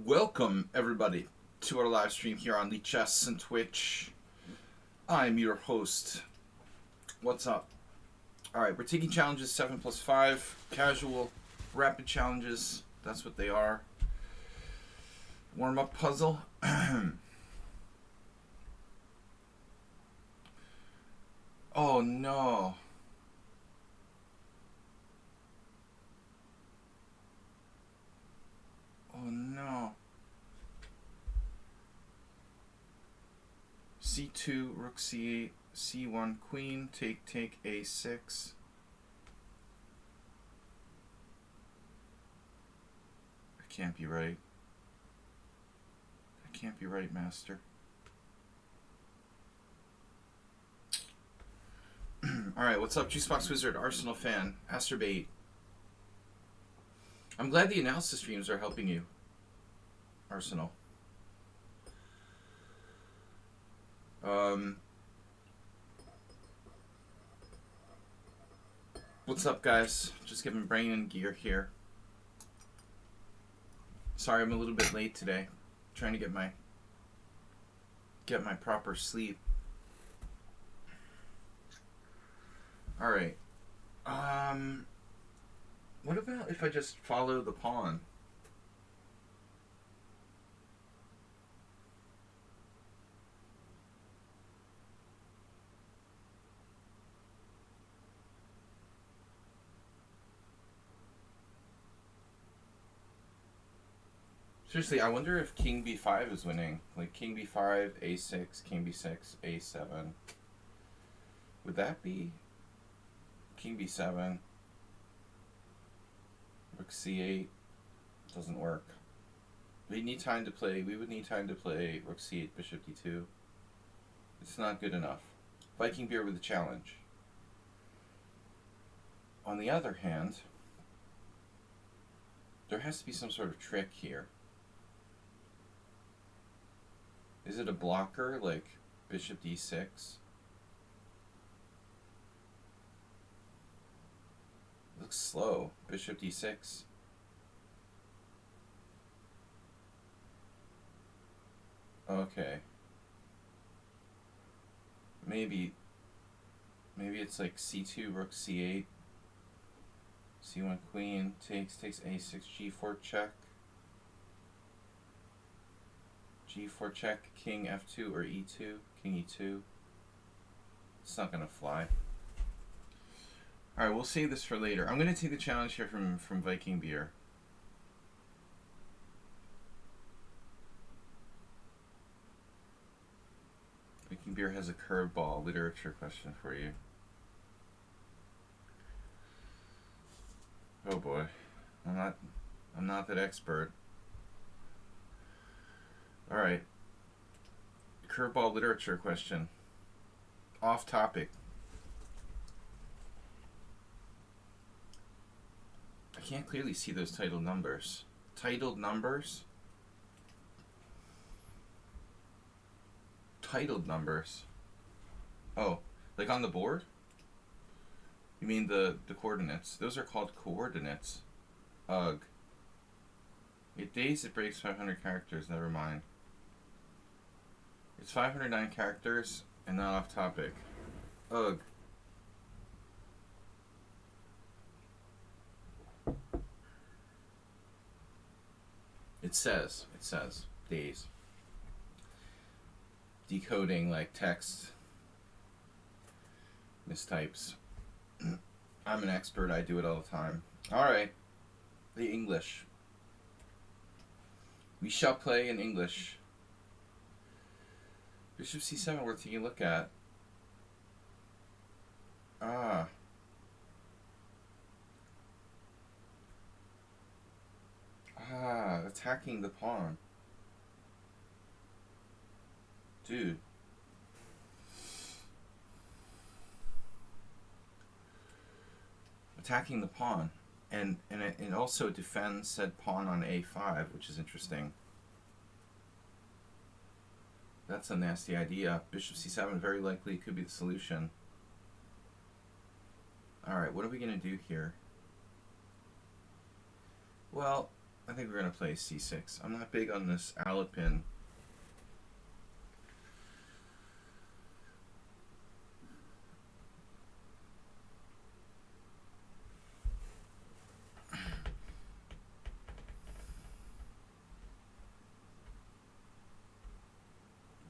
Welcome, everybody, to our live stream here on Chess and Twitch. I'm your host. What's up? Alright, we're taking challenges 7 plus 5. Casual, rapid challenges. That's what they are. Warm-up puzzle. Oh, no. Oh, no. C2, rook c8, c1, queen, take, a6. That can't be right. That can't be right, master. Alright, what's up, Juicebox Wizard, Arsenal fan, Asterbait. I'm glad the analysis streams are helping you, Arsenal. What's up, guys? Just giving brain and gear here. Sorry I'm a little bit late today. Trying to get my proper sleep. Alright. What about if I just follow the pawn? Seriously, I wonder if king b5 is winning. Like king b5, a6, king b6, a7. Would that be king b7? Rook c8 doesn't work. We need time to play. We would need time to play rook c8, bishop d2. It's not good enough. Viking beer with a challenge. On the other hand, there has to be some sort of trick here. Is it a blocker like bishop d6? Looks slow. Bishop d6. Okay. Maybe it's like c2, rook c8, c1 queen, takes a6, g4 check, g4 check, king f2 or e2, king e2. It's not gonna fly. Alright, we'll save this for later. I'm gonna take the challenge here from Viking Beer. Viking Beer has a curveball literature question for you. Oh boy. I'm not that expert. Alright. Curveball literature question. Off topic. I can't clearly see those titled numbers. Titled numbers? Titled numbers. Oh, like on the board? You mean the coordinates? Those are called coordinates. Ugh. 8 days it breaks 500 characters, never mind. It's 509 characters and not off topic. Ugh. It says days. Decoding like text mistypes. I'm an expert, I do it all the time. Alright. The English. We shall play in English. Bishop c7 worth taking a look at. Attacking the pawn. Dude. Attacking the pawn. And it also defends said pawn on a5, which is interesting. That's a nasty idea. Bishop c7 very likely could be the solution. Alright, what are we going to do here? Well, I think we're going to play c6. I'm not big on this Alapin.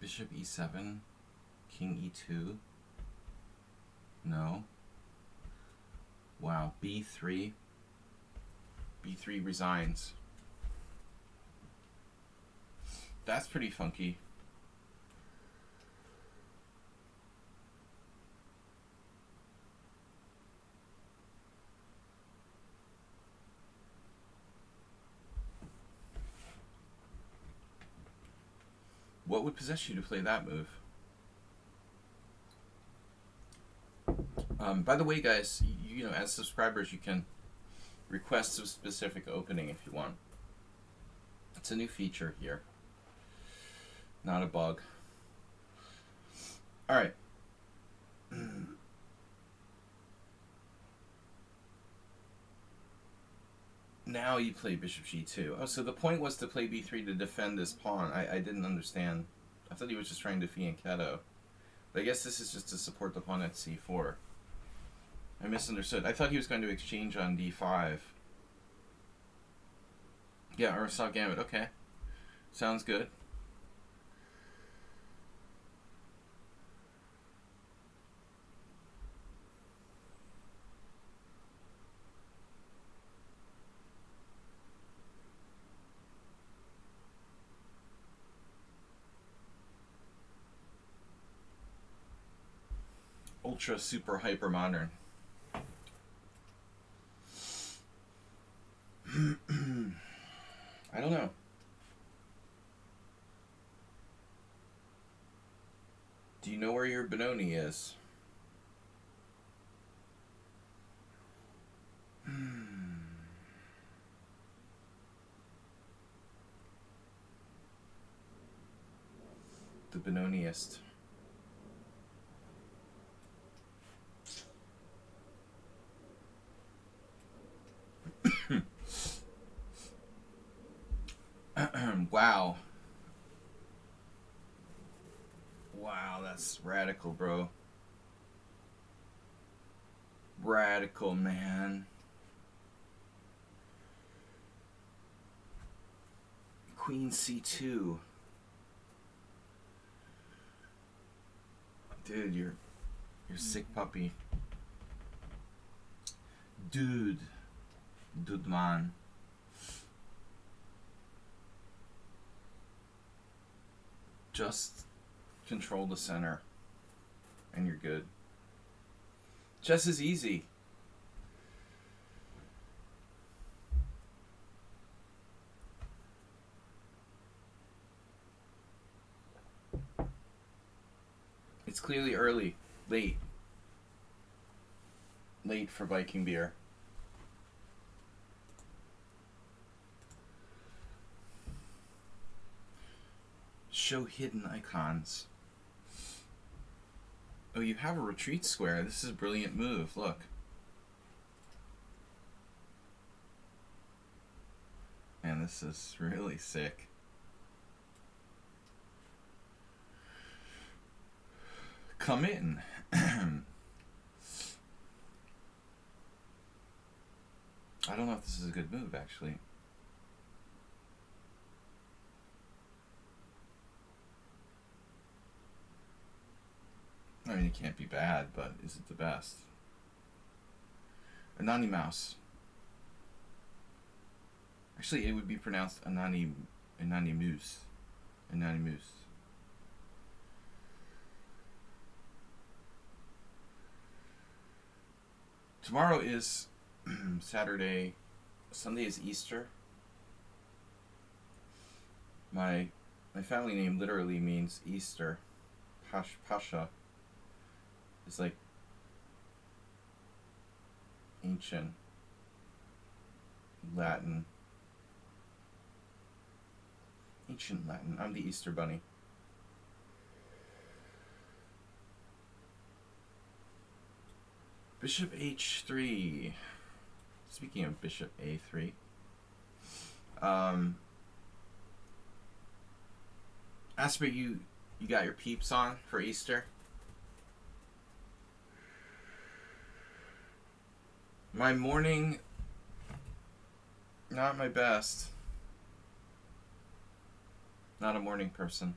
Bishop e7, king e2. No. Wow, b3. b3 resigns. That's pretty funky. What would possess you to play that move? By the way, guys, you know, as subscribers, you can request a specific opening if you want. It's a new feature here. Not a bug. All right. Now you play bishop g2. Oh, so the point was to play b3 to defend this pawn. I didn't understand. I thought he was just trying to fianchetto. But I guess this is just to support the pawn at c4. I misunderstood. I thought he was going to exchange on d5. Yeah, or saw gambit. Okay. Sounds good. Ultra super hyper modern. I don't know. Do you know where your Benoni is? The Benoniist. Wow. Wow, that's radical, bro. Radical, man. Queen c2. Dude, you're sick puppy. Dude, man. Just control the center and you're good. Chess is easy. It's clearly early, late for Viking beer. Show hidden icons. Oh, you have a retreat square. This is a brilliant move. Look. Man, this is really sick. Come in. I don't know if this is a good move, actually. I mean, it can't be bad, but is it the best? Anani mouse. Actually, it would be pronounced Anani moose. Anani moose. Tomorrow is Saturday. Sunday is Easter. My family name literally means Easter. Pasha is like ancient Latin. Ancient Latin. I'm the Easter Bunny. Bishop h3. Speaking of bishop a3, Um, Asper, you got your peeps on for Easter? My morning, not my best. Not a morning person.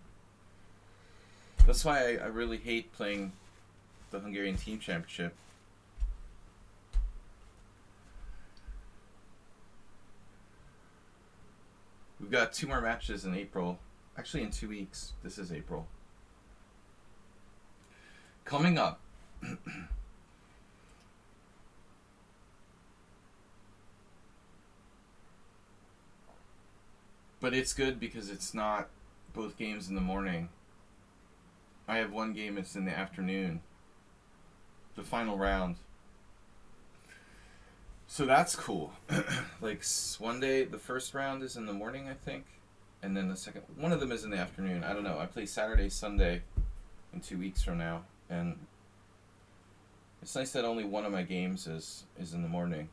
That's why I really hate playing the Hungarian Team Championship. We've got 2 more matches in April. Actually, in 2 weeks. This is April. Coming up. But it's good because it's not both games in the morning. I have one game that's in the afternoon. The final round. So that's cool. Like one day, the first round is in the morning, I think. And then the second, one of them is in the afternoon. I don't know. I play Saturday, Sunday in 2 weeks from now. And it's nice that only one of my games is in the morning.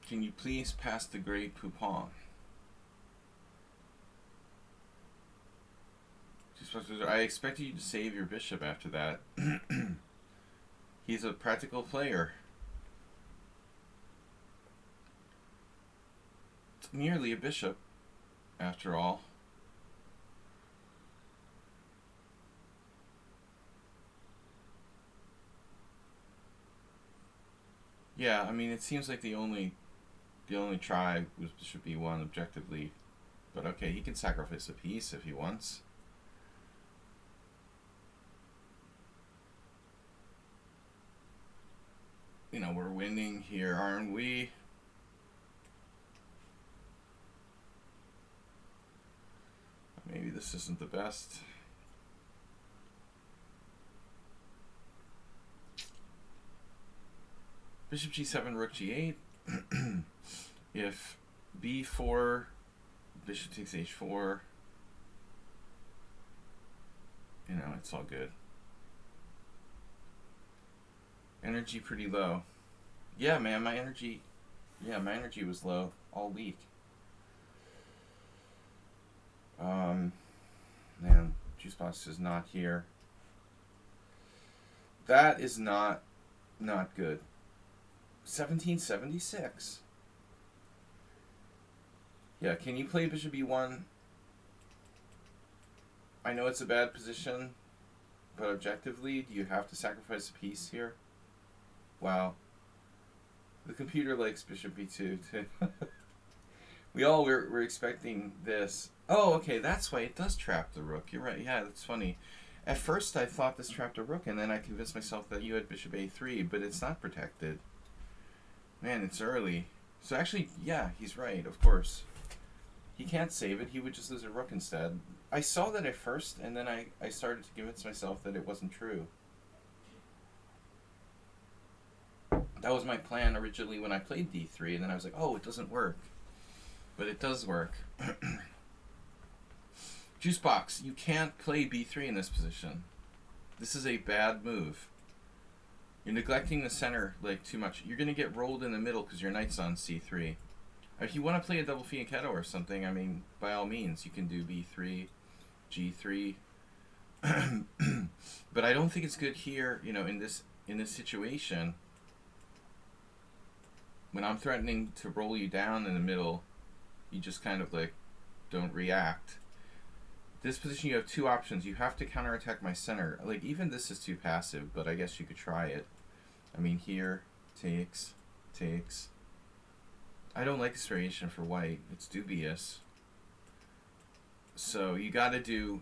Can you please pass the great Poupon? I expected you to save your bishop after that. He's a practical player. It's merely a bishop, after all. Yeah, I mean, it seems like the only try was bishop e1 objectively. But okay, he can sacrifice a piece if he wants. You know, we're winning here, aren't we? Maybe this isn't the best. Bishop g7, rook g8. If b4, bishop takes h4, you know, it's all good. Energy pretty low. Yeah, man, my energy was low all week. Man, Juicebox is not here. That is not good. 1776. Yeah, can you play bishop e1? I know it's a bad position, but objectively, do you have to sacrifice a piece here? Wow. The computer likes bishop b2 too. We're expecting this. Oh, okay, that's why it does trap the rook. You're right. Yeah, that's funny. At first, I thought this trapped a rook, and then I convinced myself that you had bishop a3, but it's not protected. Man, it's early. So actually, yeah, he's right, of course. He can't save it. He would just lose a rook instead. I saw that at first, and then I started to convince myself that it wasn't true. That was my plan originally when I played d3, and then I was like, oh, it doesn't work. But it does work. Juicebox, you can't play b3 in this position. This is a bad move. You're neglecting the center like too much. You're going to get rolled in the middle because your knight's on c3. If you want to play a double fianchetto or something, I mean, by all means, you can do b3, g3. But I don't think it's good here, you know, in this situation. When I'm threatening to roll you down in the middle, you just kind of like don't react. This position, you have 2 options. You have to counterattack my center. Like, even this is too passive, but I guess you could try it. I mean, here, takes. I don't like this variation for white. It's dubious. So you gotta do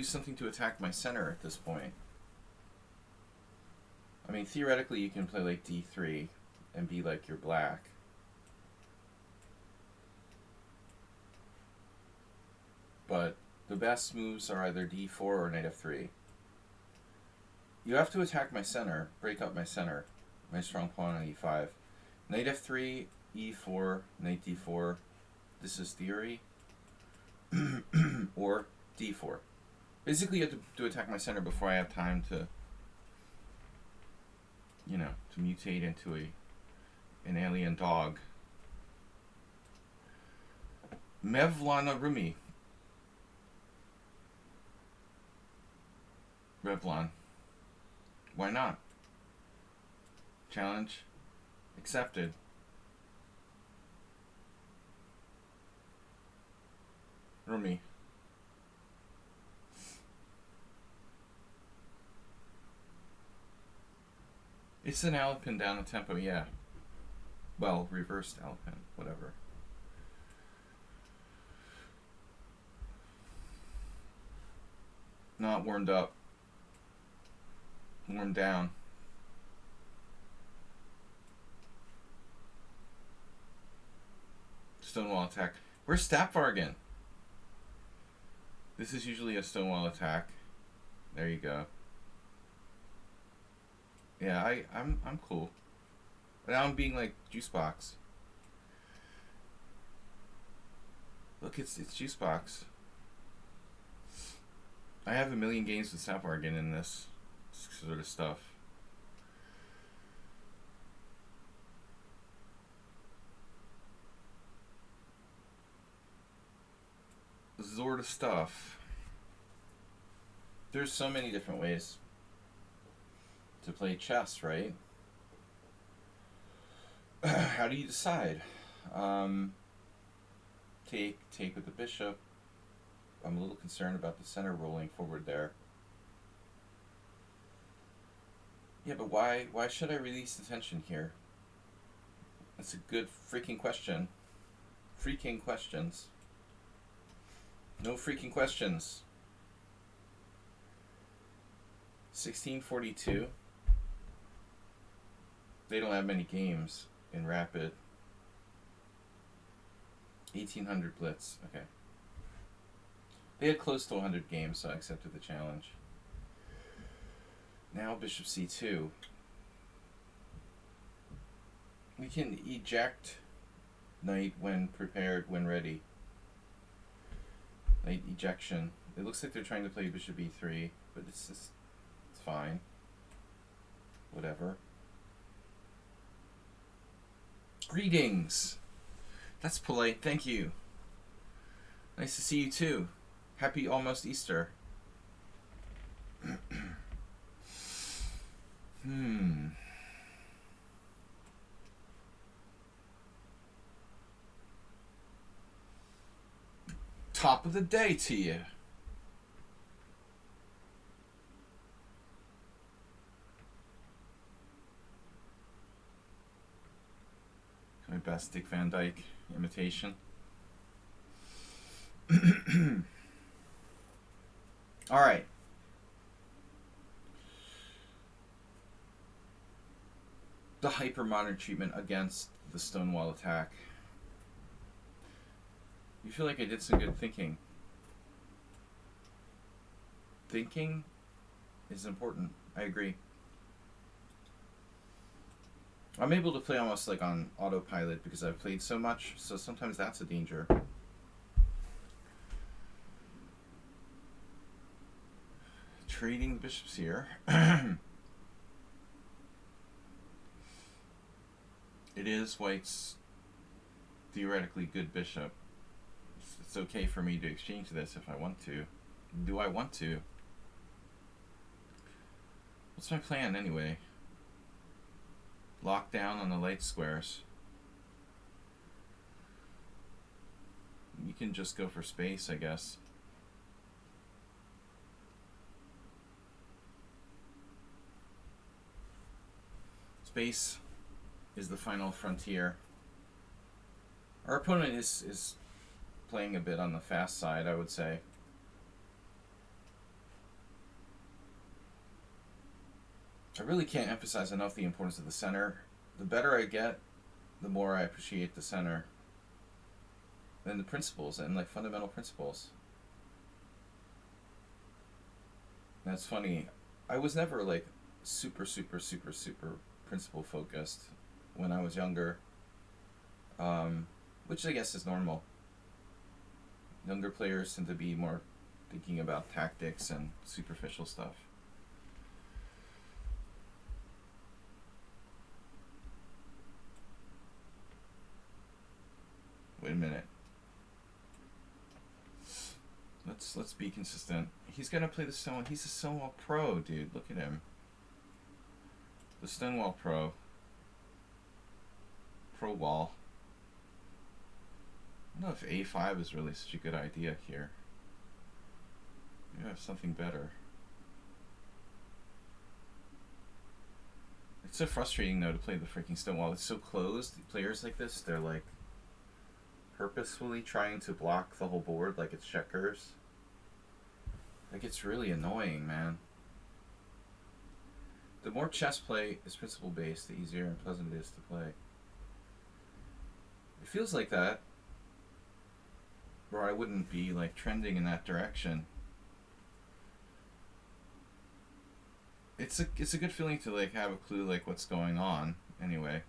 something to attack my center at this point. I mean, theoretically, you can play like d3 and be like you're black. But the best moves are either d4 or knight f3. You have to attack my center, break up my center, my strong pawn on e5. Knight f3, e4, knight d4. This is theory. or d4. Basically, you have to attack my center before I have time to, to mutate into an alien dog. Mevlana Rumi. Revlon. Why not? Challenge accepted. Rumi. It's an Alpin down the tempo, yeah. Well, reversed Alpin, whatever. Not warmed up. Warmed down. Stonewall attack. Where's Stapvargan? This is usually a Stonewall attack. There you go. Yeah, I'm cool. Now I'm being like Juicebox. Look, it's Juicebox. I have a million games with Stapvargan in this sort of stuff. Sort of stuff. There's so many different ways to play chess, right? How do you decide? Take with the bishop. I'm a little concerned about the center rolling forward there. Yeah, but why should I release the tension here? That's a good freaking question. Freaking questions. No freaking questions. 1642. They don't have many games in Rapid. 1800 Blitz. Okay. They had close to 100 games, so I accepted the challenge. Now Bishop C2. We can eject knight when prepared, when ready. Knight ejection. It looks like they're trying to play Bishop E3, but it's fine. Whatever. Greetings! That's polite, thank you. Nice to see you too. Happy almost Easter. Top of the day to you. My best Dick Van Dyke imitation. All right. The hyper-modern treatment against the Stonewall attack. You feel like I did some good thinking. Thinking is important. I agree. I'm able to play almost like on autopilot because I've played so much, so sometimes that's a danger. Trading the bishops here. It is White's theoretically good bishop. It's okay for me to exchange this if I want to. Do I want to? What's my plan anyway? Lock down on the light squares. You can just go for space, I guess. Space is the final frontier. Our opponent is playing a bit on the fast side, I would say. I really can't emphasize enough the importance of the center. The better I get, the more I appreciate the center. And the principles, and like fundamental principles. That's funny. I was never like super principle focused when I was younger. Which I guess is normal. Younger players tend to be more thinking about tactics and superficial stuff. Wait a minute. Let's be consistent. He's gonna play the Stonewall. He's a Stonewall Pro, dude. Look at him. The Stonewall Pro. Pro Wall. I don't know if A5 is really such a good idea here. You have something better. It's so frustrating though to play the freaking Stonewall. It's so closed. Players like this, they're like purposefully trying to block the whole board like it's checkers. Like, it's really annoying, man. The more chess play is principle based, the easier and pleasant it is to play. It feels like that, or I wouldn't be like trending in that direction. It's a good feeling to like have a clue like what's going on anyway.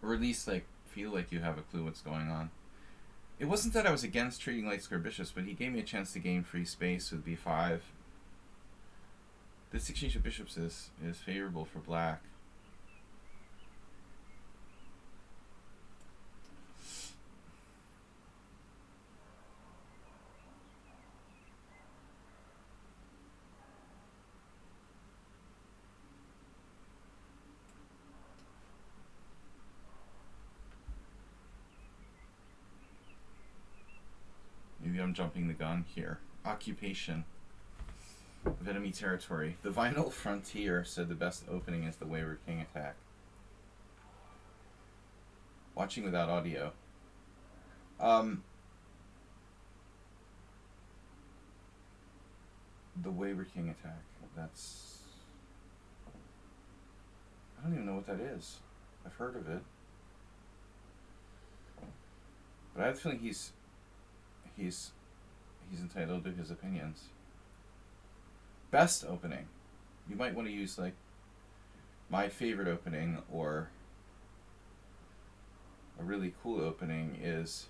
Or at least like feel like you have a clue what's going on. It wasn't that I was against trading light square bishops, but he gave me a chance to gain free space with b5. This exchange of bishops is favorable for black. Maybe I'm jumping the gun here. Occupation of enemy territory. The Vinyl Frontier said the best opening is the Wayward King attack. Watching without audio. The Wayward King attack. That's... I don't even know what that is. I've heard of it. But I have a feeling he's entitled to his opinions. Best opening. You might want to use like my favorite opening, or a really cool opening is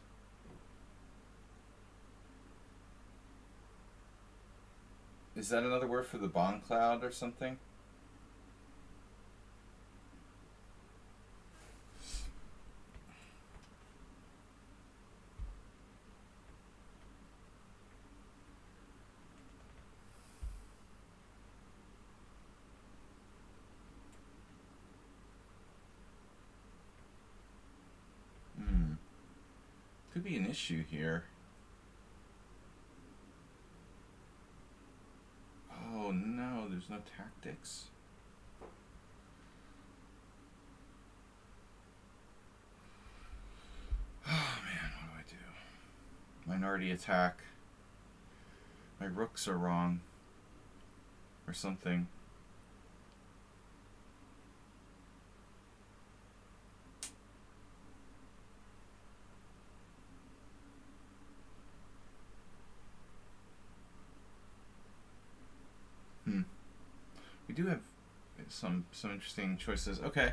that another word for the bomb cloud or something? Could be an issue here. Oh no, there's no tactics. Oh man, what do? Minority attack. My rooks are wrong. Or something. We do have some interesting choices. Okay.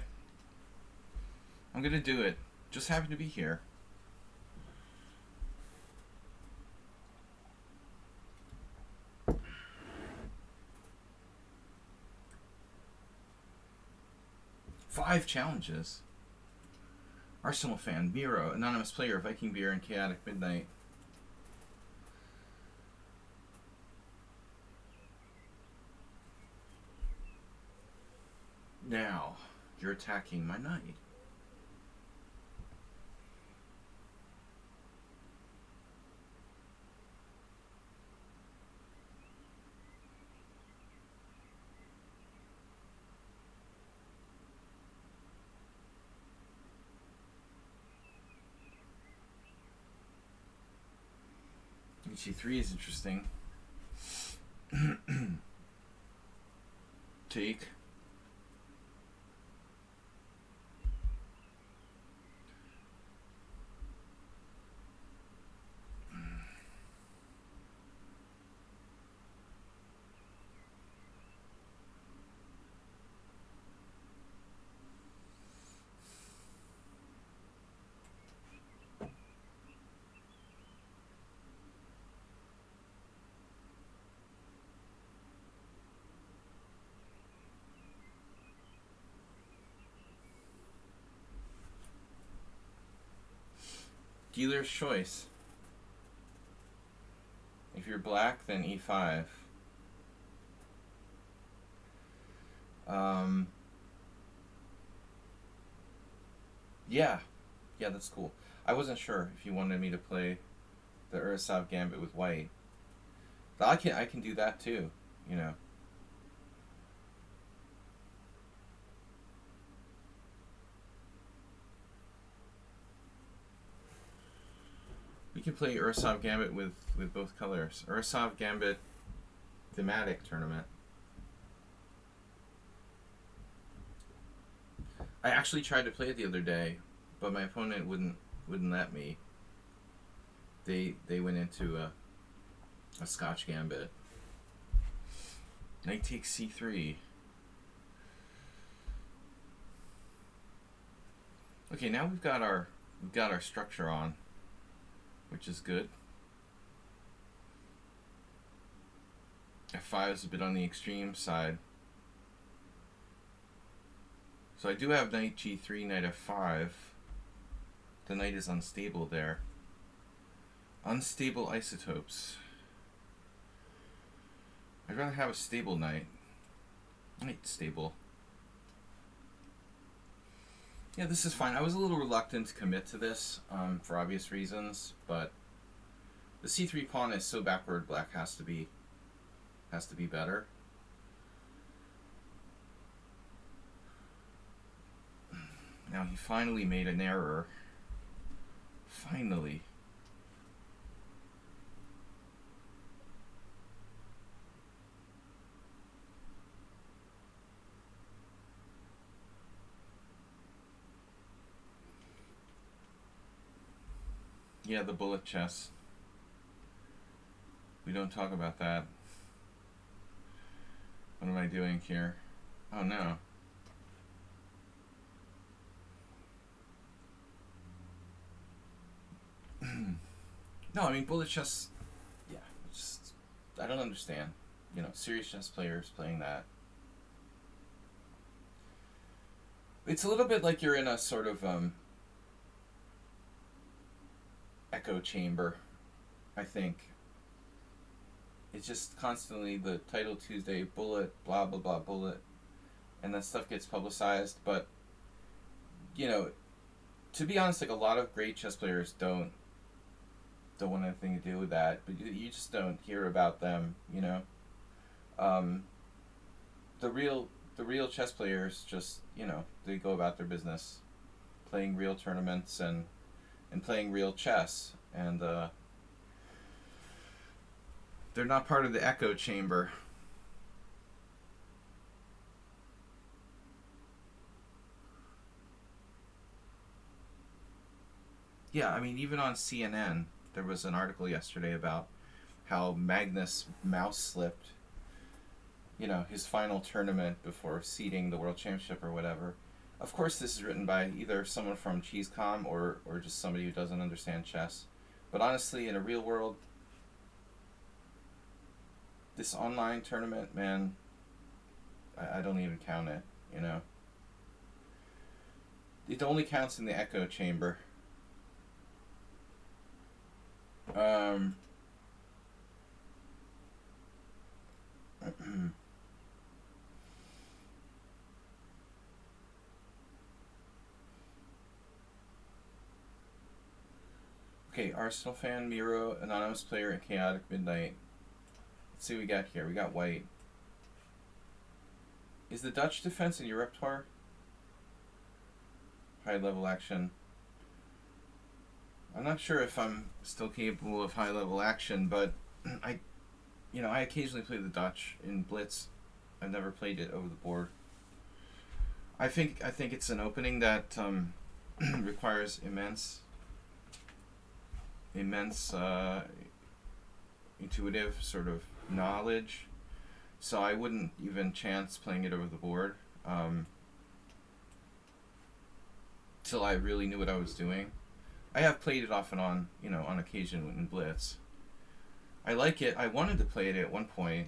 I'm gonna do it. Just happen to be here. Five challenges. Arsenal fan, Miro, anonymous player, Viking beer, and chaotic midnight. Now, you're attacking my knight. H3 is interesting. Take. Dealer's choice. If you're black, then e5. Yeah. Yeah, that's cool. I wasn't sure if you wanted me to play the Urasov Gambit with white. But I can do that too, you know. We can play Urasov Gambit with both colors. Urasov Gambit thematic tournament. I actually tried to play it the other day, but my opponent wouldn't let me. They went into a Scotch Gambit. Knight takes c3. Okay, now we've got our structure on, which is good. F5 is a bit on the extreme side. So I do have knight g3, knight f5. The knight is unstable there. Unstable isotopes. I'd rather have a stable knight. Knight stable. Yeah, this is fine. I was a little reluctant to commit to this for obvious reasons, but the c3 pawn is so backward. Black has to be better. Now he finally made an error. Finally. Yeah, the bullet chess. We don't talk about that. What am I doing here? Oh no. No, I mean bullet chess. Yeah, just I don't understand. You know, serious chess players playing that. It's a little bit like you're in a sort of echo chamber, I think. It's just constantly the title Tuesday, bullet, blah blah blah, bullet, and that stuff gets publicized. But you know, to be honest, like a lot of great chess players don't want anything to do with that. But you just don't hear about them. You know, the real chess players just they go about their business, playing real tournaments and playing real chess, and they're not part of the echo chamber. Yeah, I mean, even on CNN, there was an article yesterday about how Magnus mouse slipped, his final tournament before seeding the World Championship or whatever. Of course, this is written by either someone from CheeseCom or just somebody who doesn't understand chess. But honestly, in a real world, this online tournament, man, I don't even count it, It only counts in the echo chamber. Okay, Arsenal fan, Miro, anonymous player, and chaotic midnight. Let's see what we got here. We got white. Is the Dutch defense in your repertoire? High level action. I'm not sure if I'm still capable of high level action, but I occasionally play the Dutch in Blitz. I've never played it over the board. I think it's an opening that requires immense intuitive sort of knowledge. So I wouldn't even chance playing it over the board till I really knew what I was doing. I have played it off and on, on occasion in Blitz. I like it. I wanted to play it at one point.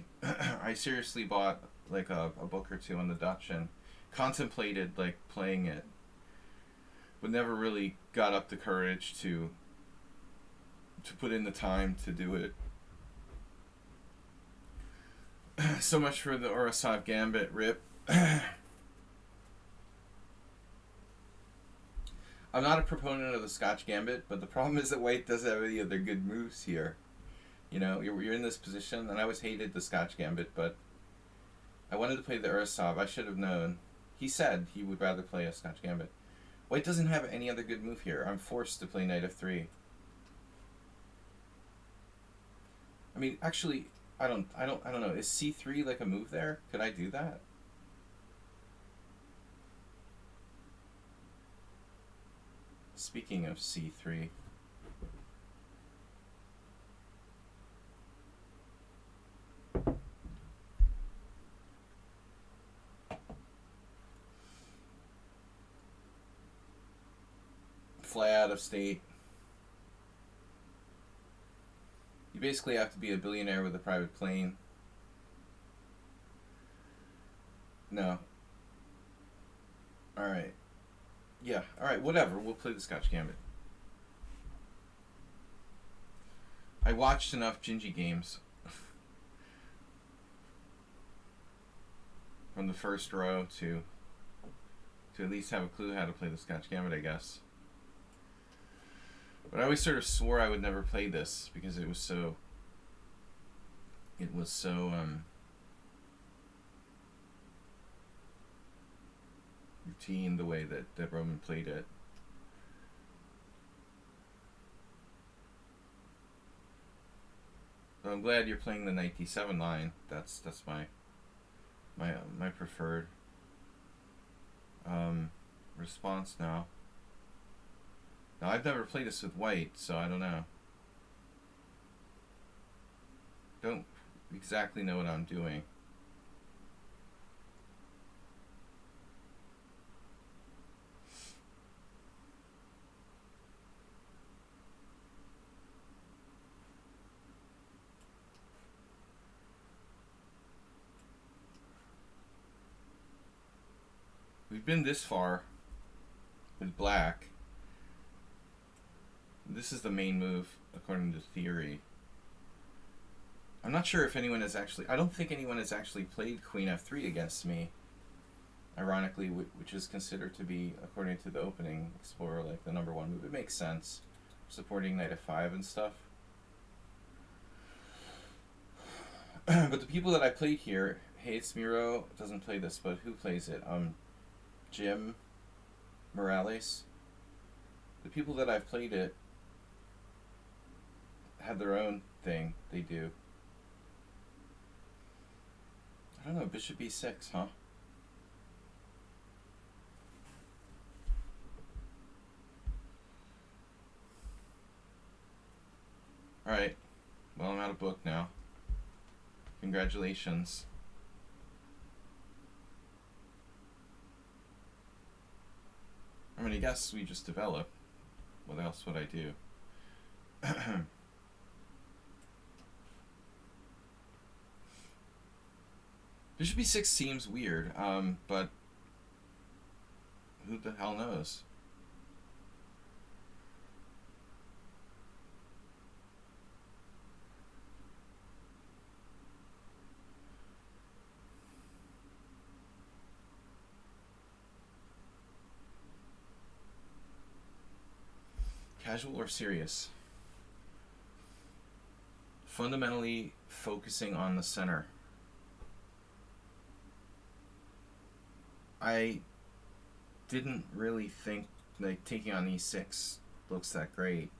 I seriously bought like a book or two on the Dutch and contemplated like playing it, but never really got up the courage to to put in the time to do it. So much for the Orosov Gambit, rip. I'm not a proponent of the Scotch Gambit, but the problem is that white doesn't have any other good moves here. You know, you're in this position, and I always hated the Scotch Gambit, but I wanted to play the Urasov. I should have known. He said he would rather play a Scotch Gambit. White doesn't have any other good move here. I'm forced to play Knight f3. I mean, actually, I don't know. Is c3 like a move there? Could I do that? Speaking of c3. Fly out of state. You basically have to be a billionaire with a private plane. No. Alright. Yeah, alright, whatever. We'll play the Scotch Gambit. I watched enough Gingy games from the first row to at least have a clue how to play the Scotch Gambit, I guess. But I always sort of swore I would never play this because it was so routine the way that Roman played it. So I'm glad you're playing the knight d7 line. That's my preferred response now. Now, I've never played this with white, so I don't know. Don't exactly know what I'm doing. We've been this far with black. This is the main move, according to theory. I'm not sure if anyone has actually... I don't think anyone has actually played Queen f3 against me. Ironically, which is considered to be, according to the opening Explorer, like the #1 move. It makes sense. Supporting Knight f5 and stuff. But the people that I played here... Hey, it's Miro doesn't play this, but who plays it? Jim Morales. The people that I've played it have their own thing they do. I don't know, bishop e6, huh? Alright, well, I'm out of book now. Congratulations. I mean, I guess we just develop. What else would I do? Bishop e6 seems weird, but who the hell knows? Casual or serious? Fundamentally focusing on the center. I didn't really think like taking on e6 looks that great.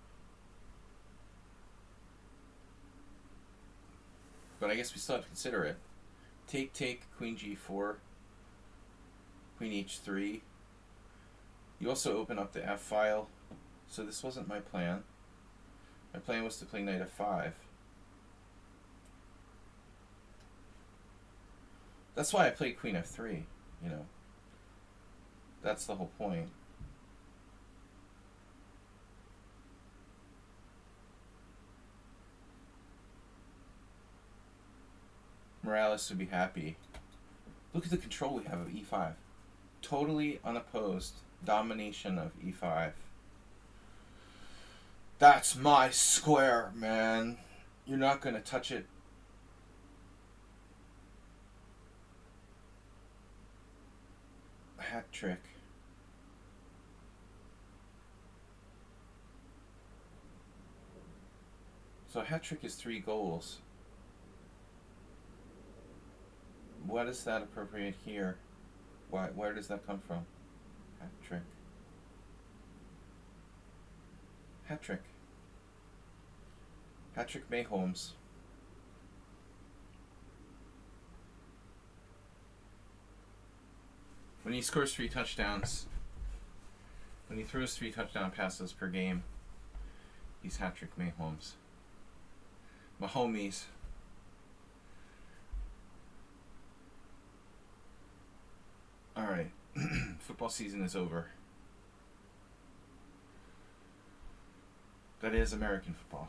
But I guess we still have to consider it. Take, queen g4, queen h3. You also open up the f-file. So this wasn't my plan. My plan was to play knight f5. That's why I played queen f3, you know. That's the whole point. Morales would be happy. Look at the control we have of e5. Totally unopposed domination of e5. That's my square, man. You're not gonna touch it. Hat trick. So a hat trick is 3 goals. What is that appropriate here? Where does that come from? Hat trick. Hat trick. Hat trick Mayholmes. When he scores 3 touchdowns, when he throws 3 touchdown passes per game, he's hat trick Mayholmes. My homies. Alright. Football season is over. That is American football.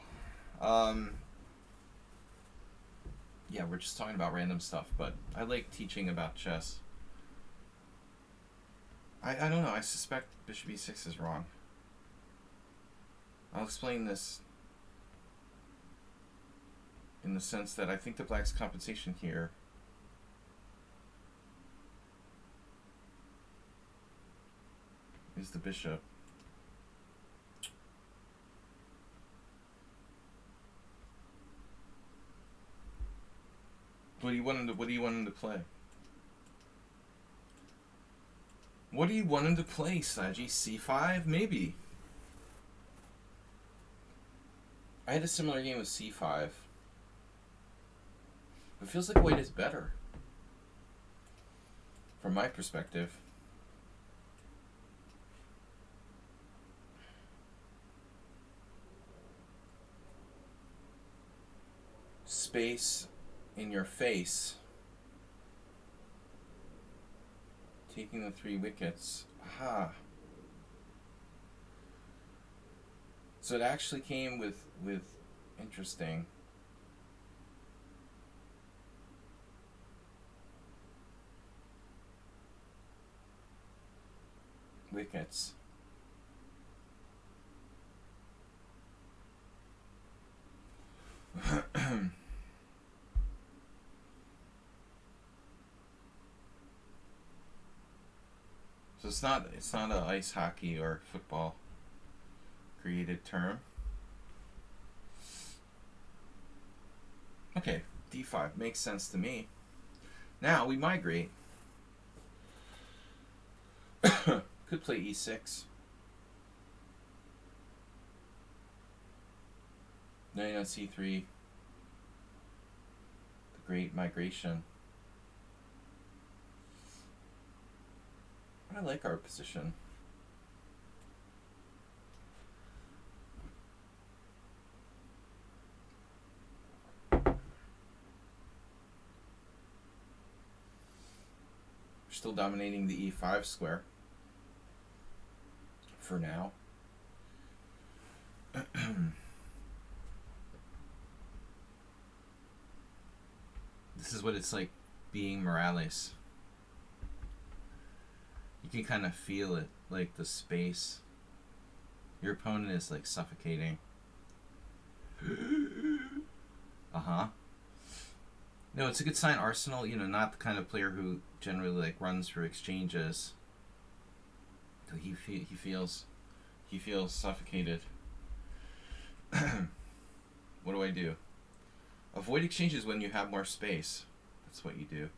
Yeah, we're just talking about random stuff, but I like teaching about chess. I don't know, I suspect bishop e6 is wrong. I'll explain this in the sense that I think the black's compensation here is the bishop. What do you want him to play? What do you want him to play, Sladgie? C5? Maybe. I had a similar game with C5. It feels like white is better. From my perspective. Space in your face. Taking the 3 wickets. Aha. So it actually came with interesting. Wickets. So it's not a ice hockey or football created term. Okay, d5 makes sense to me. Now we migrate. Could play e6. Knight on c3. The great migration. I like our position. We're still dominating the e5 square for now. This is what it's like being Morales. You can kind of feel it, like the space. Your opponent is like suffocating. Uh-huh. No, it's a good sign. Arsenal, not the kind of player who generally like runs for exchanges. He feels suffocated. What do I do? Avoid exchanges when you have more space. That's what you do.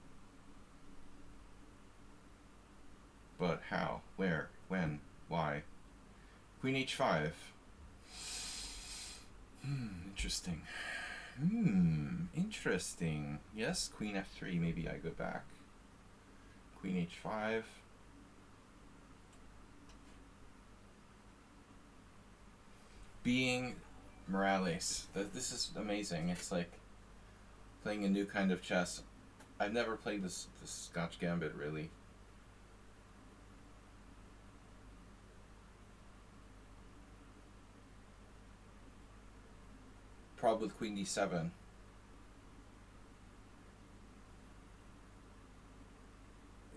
But how? Where? When? Why? Queen h5. Interesting. Interesting. Yes, queen f3. Maybe I go back. Queen h5. Being Morales. This is amazing. It's like playing a new kind of chess. I've never played this Scotch Gambit, really. Problem with queen d7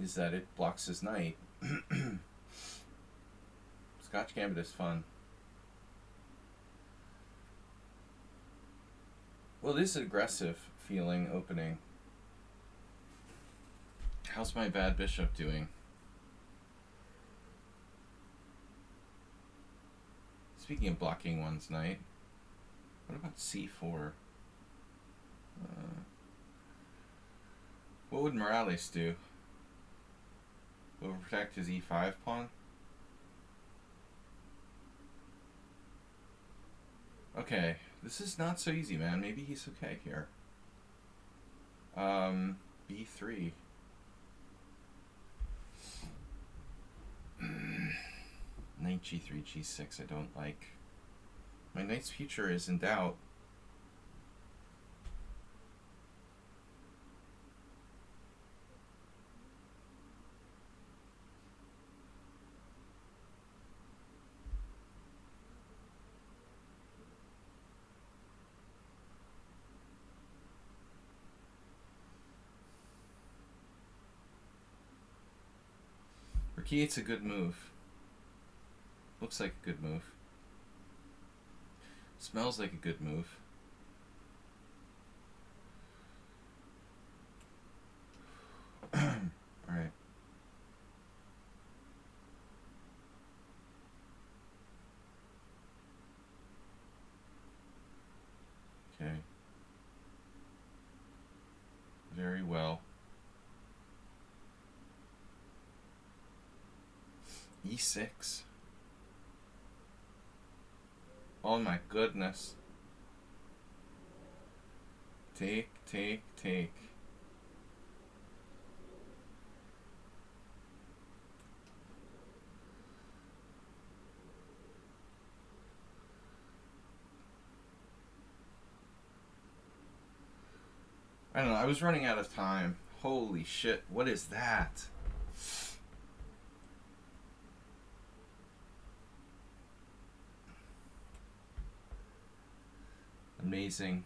is that it blocks his knight. Scotch Gambit is fun. Well, this is aggressive feeling opening. How's my bad bishop doing? Speaking of blocking one's knight, what about c4? What would Morales do? Overprotect his e5 pawn? Okay, this is not so easy, man. Maybe he's okay here. B3. Knight g3, g6 I don't like. My knight's future is in doubt. It's a good move. Looks like a good move. Smells like a good move. Alright. Okay. Very well. E6. Oh my goodness. Take. I don't know, I was running out of time. Holy shit, what is that? Amazing.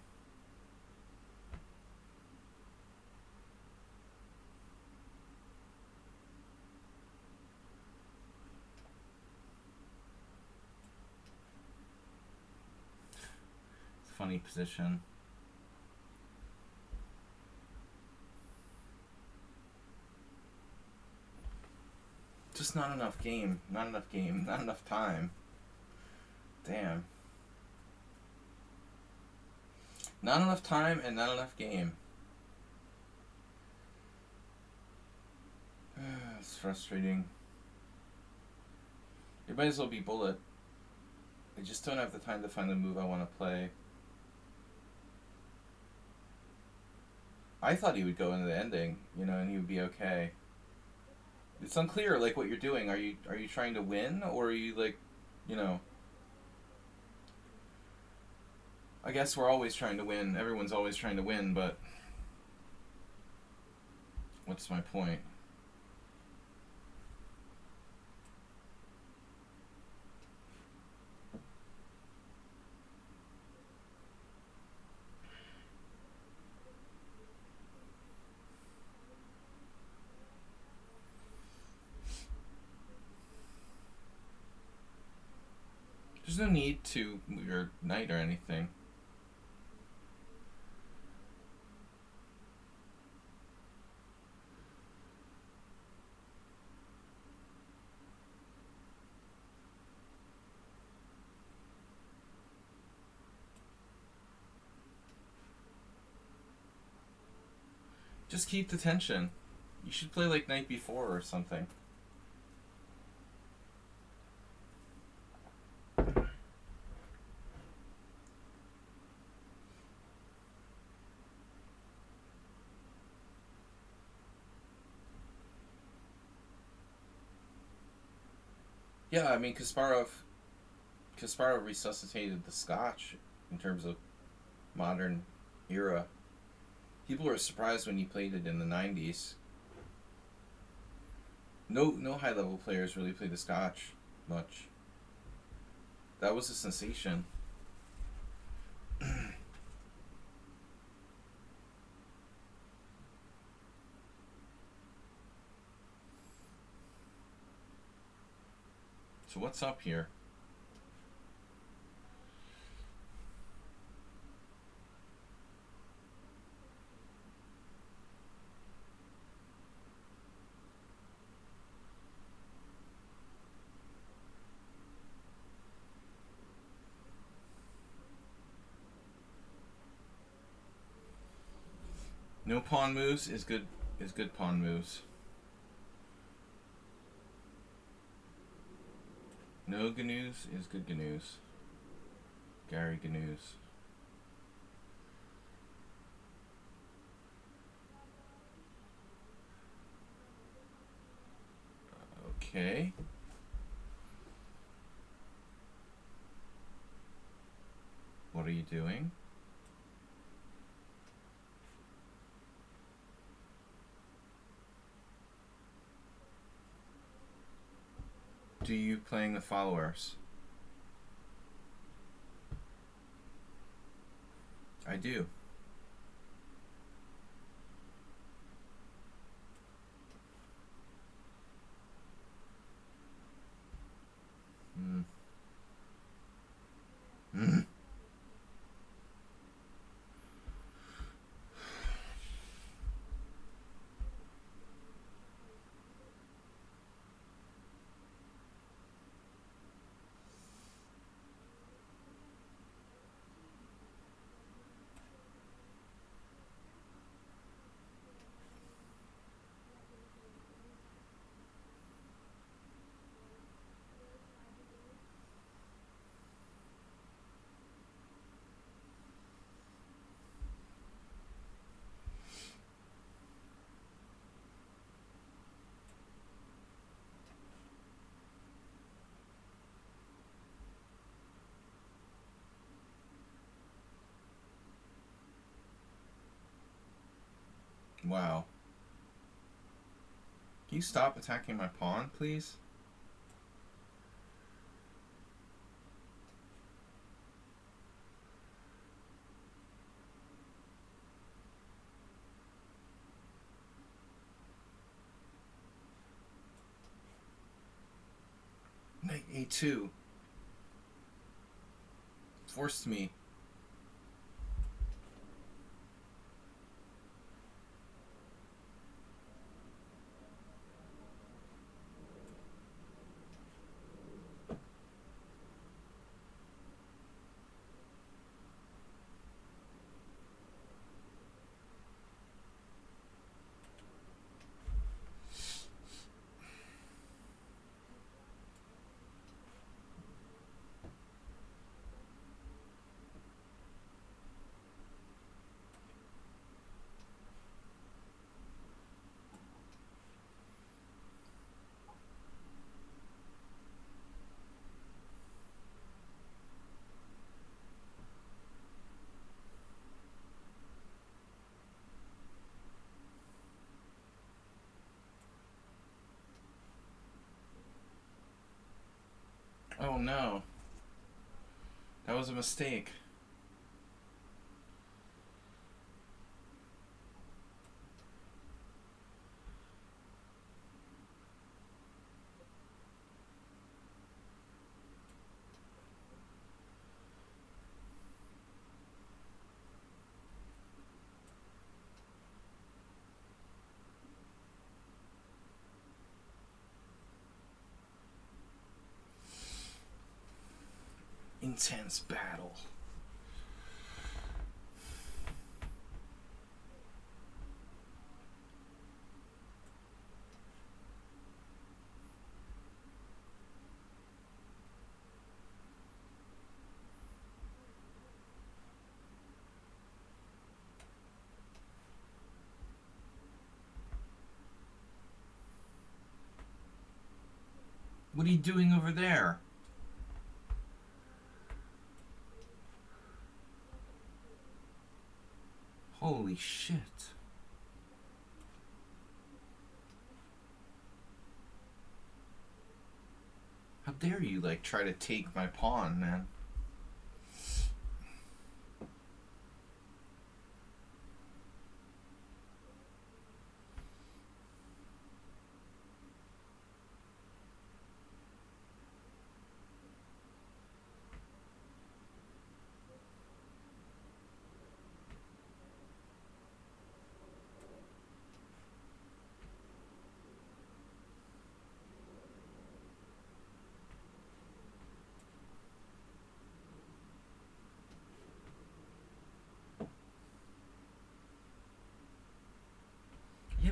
It's a funny position. Just not enough game. Not enough time. Damn. Not enough time and not enough game. It's frustrating. It might as well be bullet. I just don't have the time to find the move I want to play. I thought he would go into the ending, and he would be okay. It's unclear, like, what you're doing. Are you trying to win, or are you, like, I guess we're always trying to win. Everyone's always trying to win, but what's my point? There's no need to move your knight or anything. Just keep the tension. You should play like knight b4 or something. Yeah, I mean, Kasparov resuscitated the Scotch in terms of modern era. People were surprised when he played it in the 90s. No high-level players really played the Scotch much. That was a sensation. So what's up here? No pawn moves is good. Is good pawn moves. No GNUs is good GNUs. Gary GNUs. Okay. What are you doing? Do you playing the followers? I do. Mm. Mm. Wow. Can you stop attacking my pawn, please? Knight A2. Forced me. Oh no. That was a mistake. Intense battle. What are you doing over there? Holy shit. How dare you, like, try to take my pawn, man?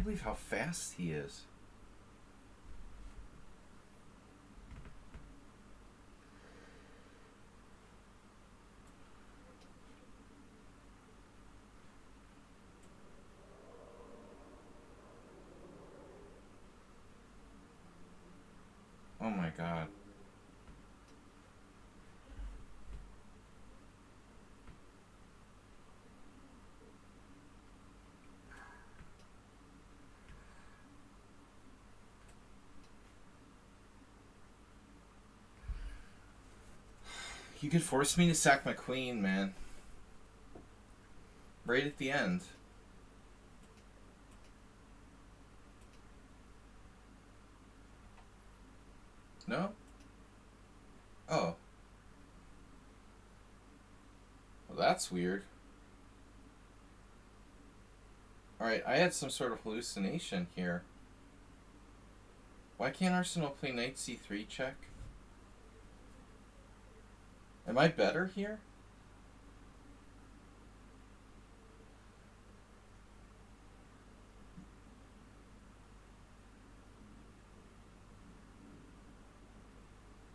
can't believe how fast he is. Oh my god. You could force me to sack my queen, man. Right at the end. No? Oh. Well, that's weird. Alright, I had some sort of hallucination here. Why can't Arsenal play knight c3 check? Am I better here?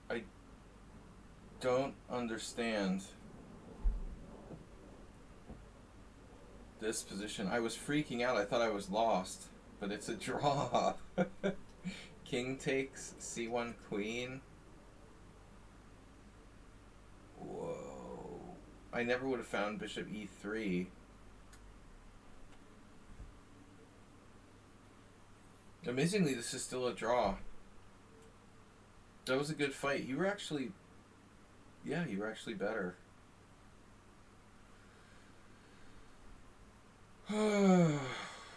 I don't understand this position. I was freaking out. I thought I was lost, but it's a draw. King takes c1 queen. Whoa. I never would have found bishop e3. Amazingly, this is still a draw. That was a good fight. You were actually... Yeah, you were actually better. Man,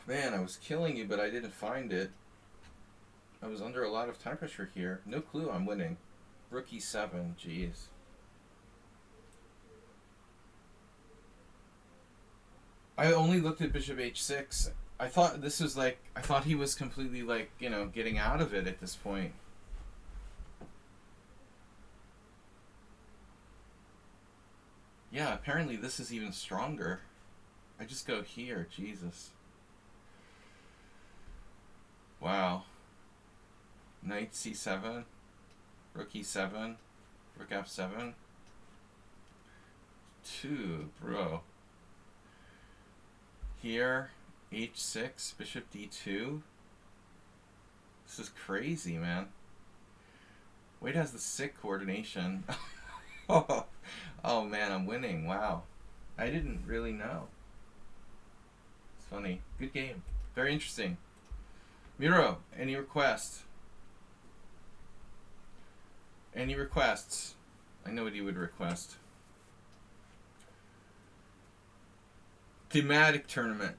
I was killing you, but I didn't find it. I was under a lot of time pressure here. No clue I'm winning. Rook e7, jeez. I only looked at bishop h6. I thought this was like... I thought he was completely like, you know, getting out of it at this point. Yeah, apparently this is even stronger. I just go here, Jesus. Wow. Knight c7, rook e7, rook f7. 2, bro. Here, h6, bishop d2. This is crazy, man. Wade has the sick coordination. Oh man, I'm winning. Wow. I didn't really know. It's funny. Good game. Very interesting. Miro, any requests? Any requests? I know what you would request. Thematic tournament.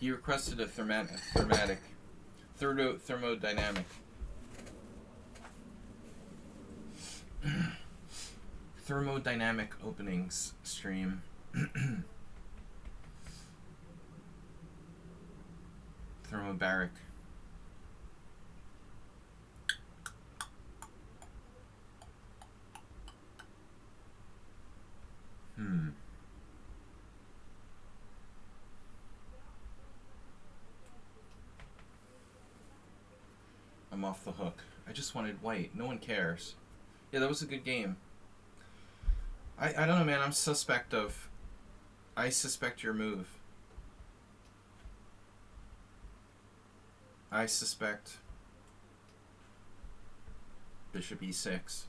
He requested a thermodynamic thermodynamic openings stream. Thermobaric. I'm off the hook. I just wanted white. No one cares. Yeah, that was a good game. I don't know, man. I suspect your move. I suspect bishop e6.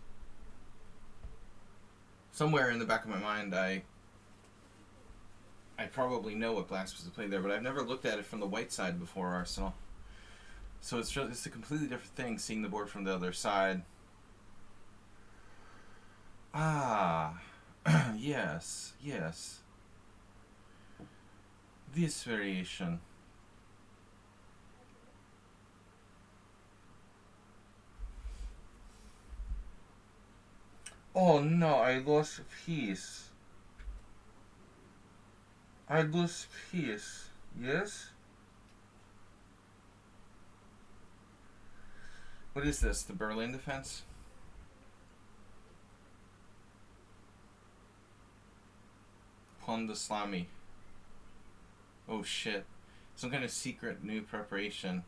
Somewhere in the back of my mind, I probably know what black's supposed to play there, but I've never looked at it from the white side before, Arsenal. So it's a completely different thing seeing the board from the other side. Ah, yes. This variation. Oh no, I lost a piece. I lost piece. Yes? What is this? The Berlin defense? Honda Slami. Oh shit. Some kind of secret new preparation.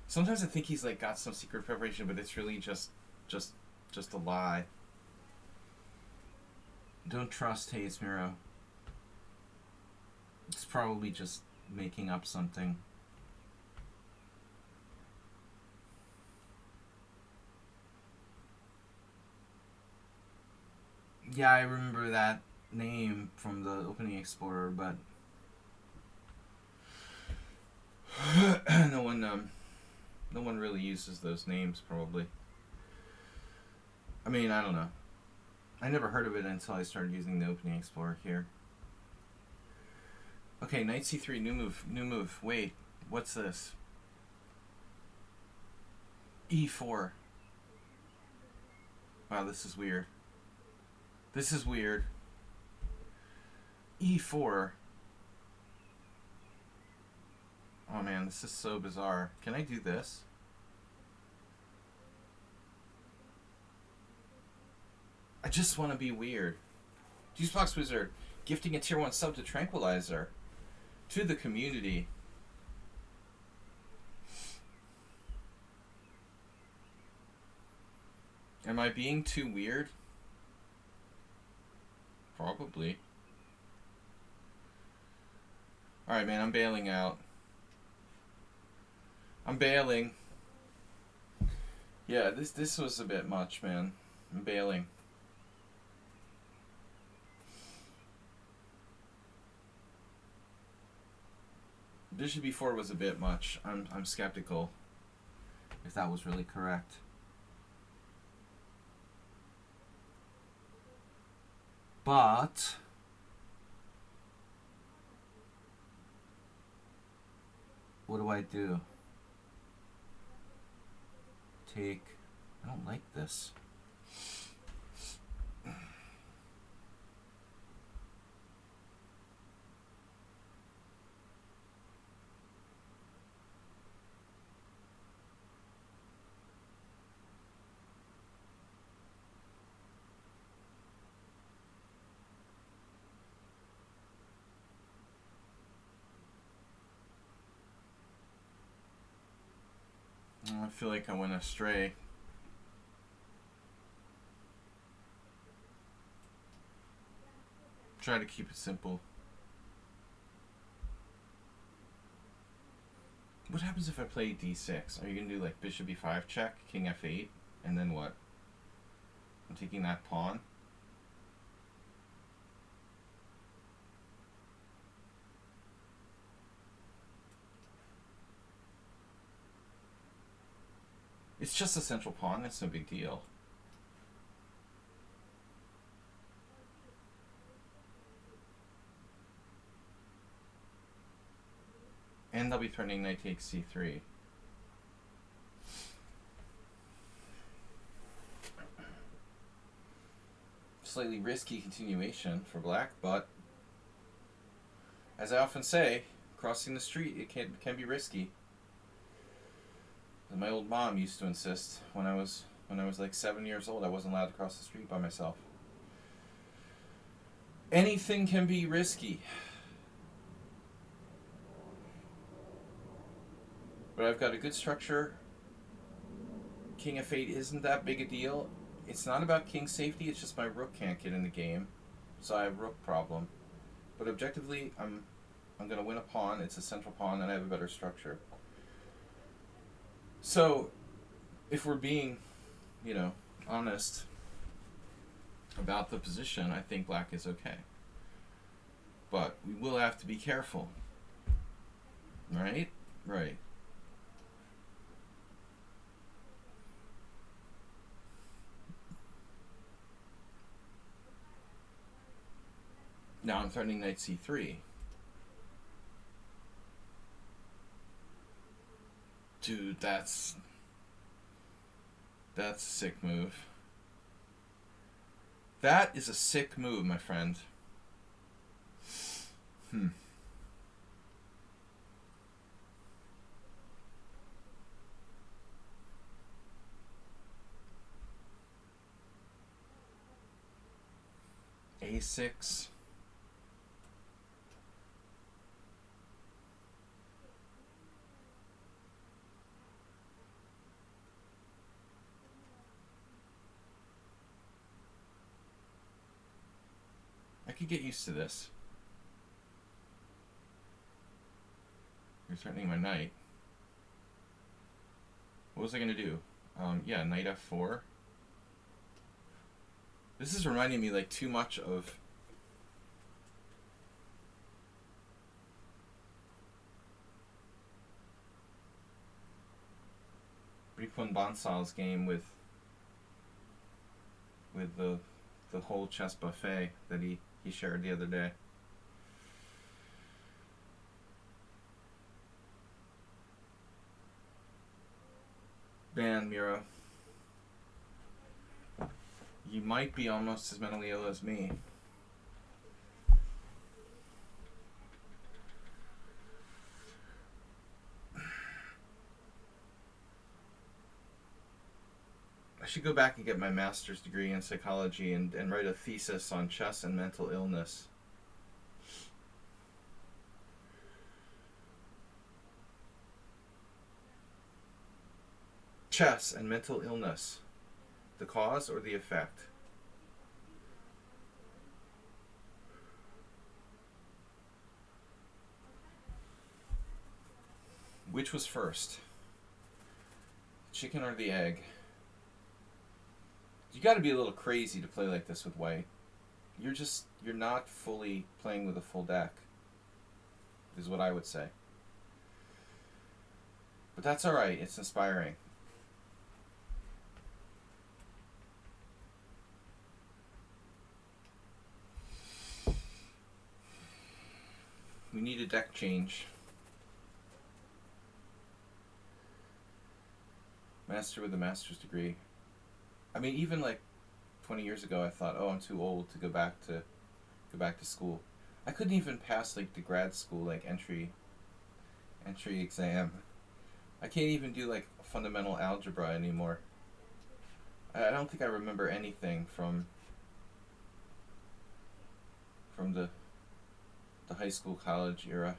Sometimes I think he's like got some secret preparation, but it's really just a lie. Don't trust Hayes Miro. It's probably just making up something. Yeah, I remember that name from the opening Explorer, but no one really uses those names probably. I mean, I don't know. I never heard of it until I started using the opening Explorer here. Okay, knight c3, new move. Wait, what's this? e4. Wow, this is weird. e4. Oh man, this is so bizarre. Can I do this? I just want to be weird. Juicebox Wizard, gifting a tier 1 sub to Tranquilizer. To the community. Am I being too weird? Probably. Alright, man, I'm bailing out. I'm bailing. Yeah, this was a bit much, man. I'm bailing. Bishop b4 was a bit much. I'm skeptical if that was really correct. But what do I do? Take. I don't like this. I feel like I went astray. Try to keep it simple. What happens if I play d6? Are you going to do like bishop e5 check, king f8, and then what? I'm taking that pawn. It's just a central pawn, that's no big deal. And they'll be threatening knight takes c3. Slightly risky continuation for black, but as I often say, crossing the street it can be risky. My old mom used to insist when I was like 7 years old, I wasn't allowed to cross the street by myself. Anything can be risky. But I've got a good structure. King f8 isn't that big a deal. It's not about king safety, it's just my rook can't get in the game. So I have a rook problem. But objectively, I'm going to win a pawn. It's a central pawn and I have a better structure. So, if we're being, honest about the position, I think black is okay. But we will have to be careful. Right? Right. Now I'm threatening knight c3. Dude, that's a sick move. That is a sick move, my friend. A6. I could get used to this. You're threatening my knight. What was I going to do? Yeah, knight f4. This is reminding me like too much of Ripon Bansal's game with the whole chess buffet that he shared the other day. Man, Mira, you might be almost as mentally ill as me. I should go back and get my master's degree in psychology and write a thesis on chess and mental illness. Chess and mental illness. The cause or the effect? Which was first? Chicken or the egg? You got to be a little crazy to play like this with white. You're not fully playing with a full deck, is what I would say. But that's alright, it's inspiring. We need a deck change. Master with a master's degree. I mean, even like 20 years ago, I thought, oh, I'm too old to go back to school. I couldn't even pass like the grad school like entry exam. I can't even do like fundamental algebra anymore. I don't think I remember anything from the high school college era.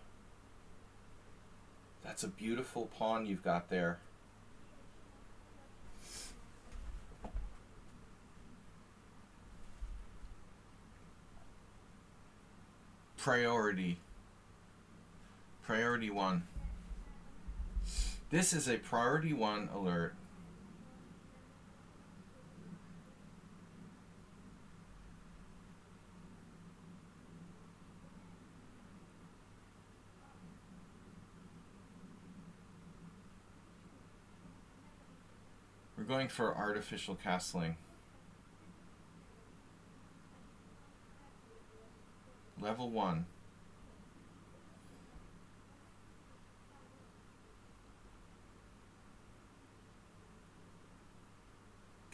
That's a beautiful pawn you've got there. Priority 1. This is a priority 1 alert. We're going for artificial castling. Level 1.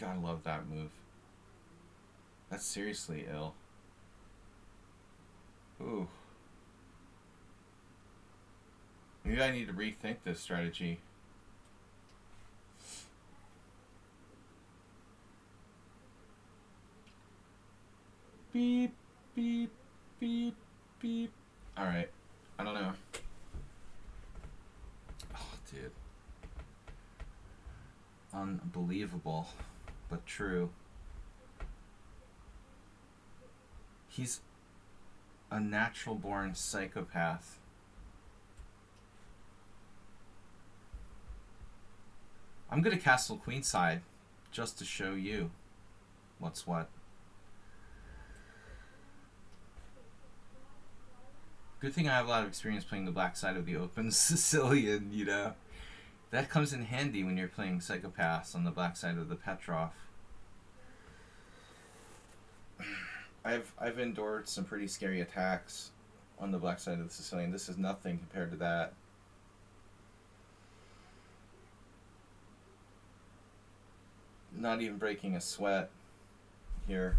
Gotta love that move. That's seriously ill. Ooh. Maybe I need to rethink this strategy. Beep, beep, beep, beep. Alright. I don't know. Oh, dude. Unbelievable, but true. He's a natural-born psychopath. I'm gonna castle queenside just to show you what's what. Good thing I have a lot of experience playing the black side of the open Sicilian, you know. That comes in handy when you're playing psychopaths on the black side of the Petrov. I've endured some pretty scary attacks on the black side of the Sicilian. This is nothing compared to that. Not even breaking a sweat here.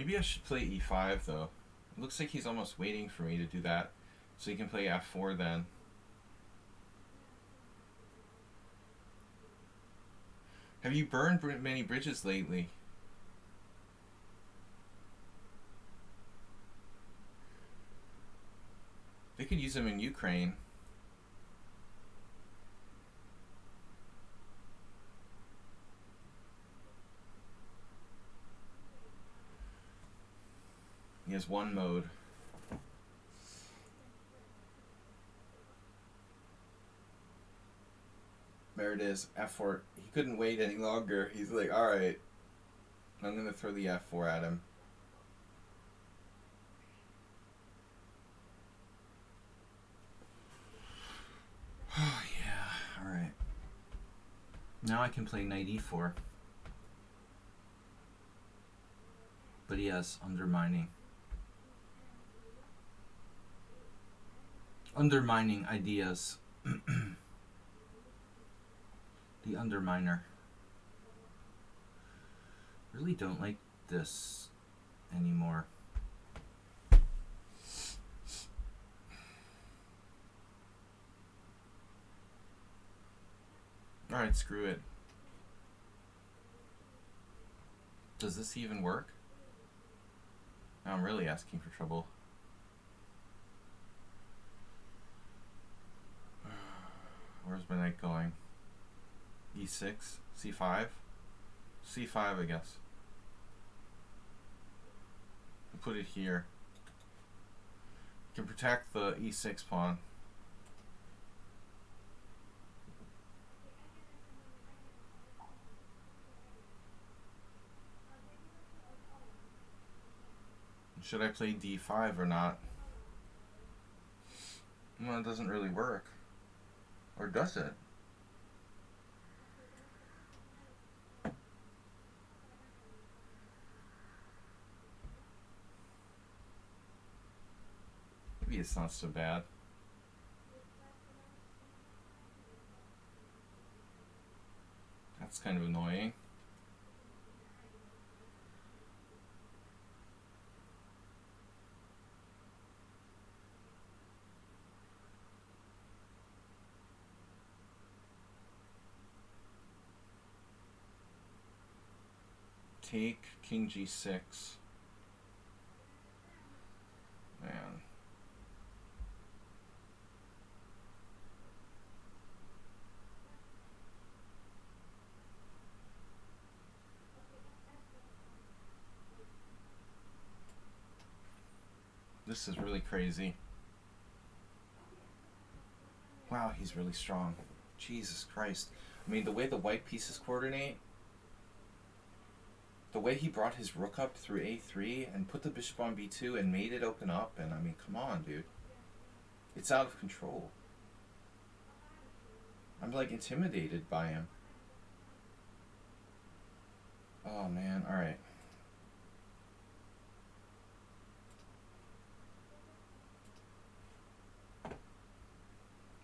Maybe I should play e5 though. It looks like he's almost waiting for me to do that. So he can play f4 then. Have you burned many bridges lately? They could use them in Ukraine. He has one mode. There it is, f4. He couldn't wait any longer. He's like, alright, I'm going to throw the f4 at him. Oh, yeah, alright. Now I can play knight e4. But he has undermining. Undermining ideas. The underminer. Really don't like this anymore. Alright, screw it. Does this even work? Now I'm really asking for trouble. Where's my knight going? E6, C5, C5 I guess. I'll put it here. You can protect the E6 pawn. Should I play D5 or not? Well, it doesn't really work. Or does it? Maybe it's not so bad. That's kind of annoying. Take king g6. Man. This is really crazy. Wow, he's really strong. Jesus Christ. I mean, the way the white pieces coordinate, the way he brought his rook up through a3 and put the bishop on b2 and made it open up, and I mean, come on, dude. It's out of control. I'm like intimidated by him. Oh man, alright.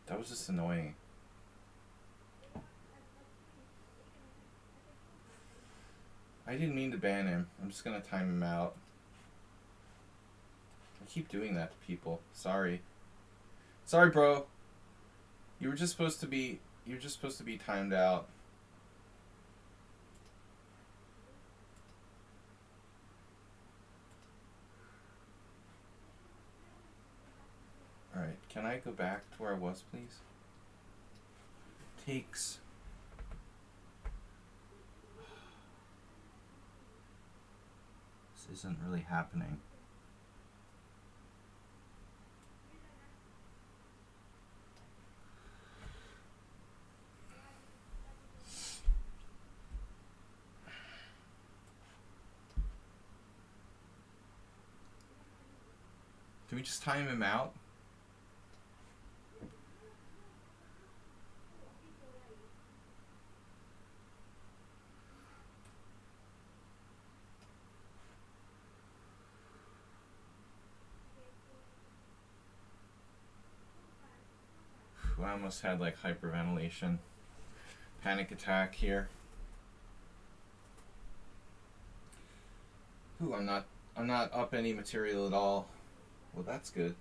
That was just annoying. I didn't mean to ban him. I'm just gonna time him out. I keep doing that to people. Sorry. Sorry, bro. You were just supposed to be. You're just supposed to be timed out. All right. Can I go back to where I was, please? Takes. This isn't really happening. Can we just time him out? I almost had like hyperventilation, panic attack here. Ooh, I'm I'm not up any material at all. Well, that's good.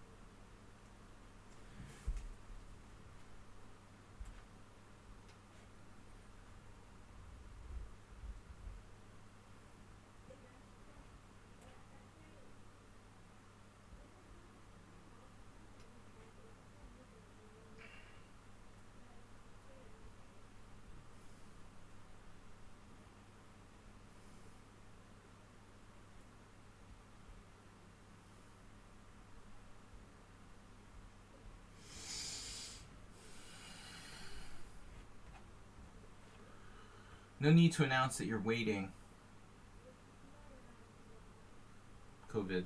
No need to announce that you're waiting. COVID.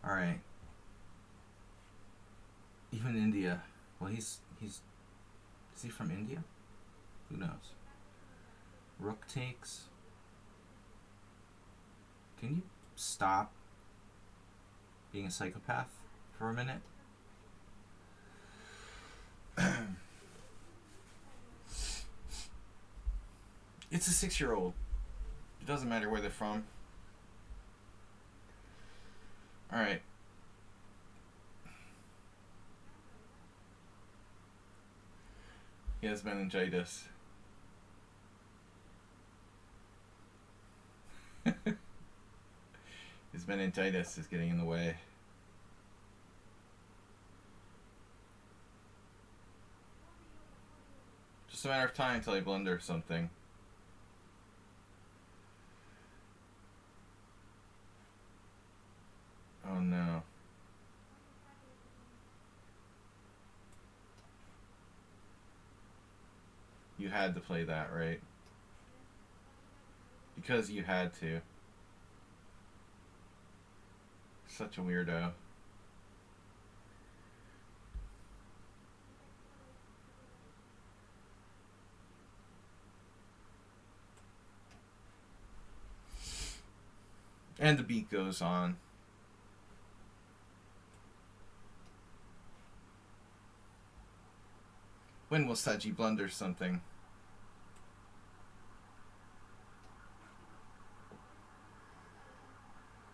Alright. Even India. Well, he's... Is he from India? Who knows? Rook takes. Can you stop being a psychopath for a minute? It's a 6-year-old. It doesn't matter where they're from. Alright. He has meningitis. His meningitis is getting in the way. Just a matter of time until I blunder something. Oh no. You had to play that, right? Because you had to. Such a weirdo. And the beat goes on. When will Sladgie blunder something?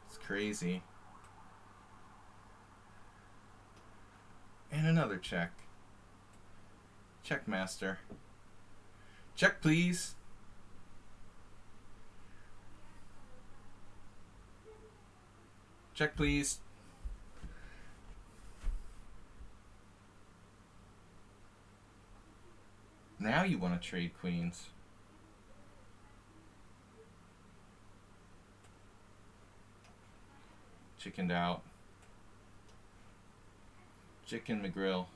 It's crazy. And another check. Check, master. Check, please. Check, please. Now you want to trade queens. Chickened out. Chicken McGrill.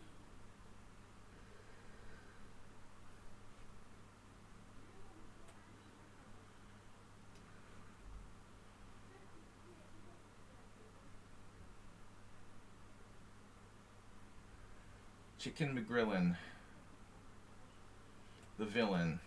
Chicken McGrillin. The villain.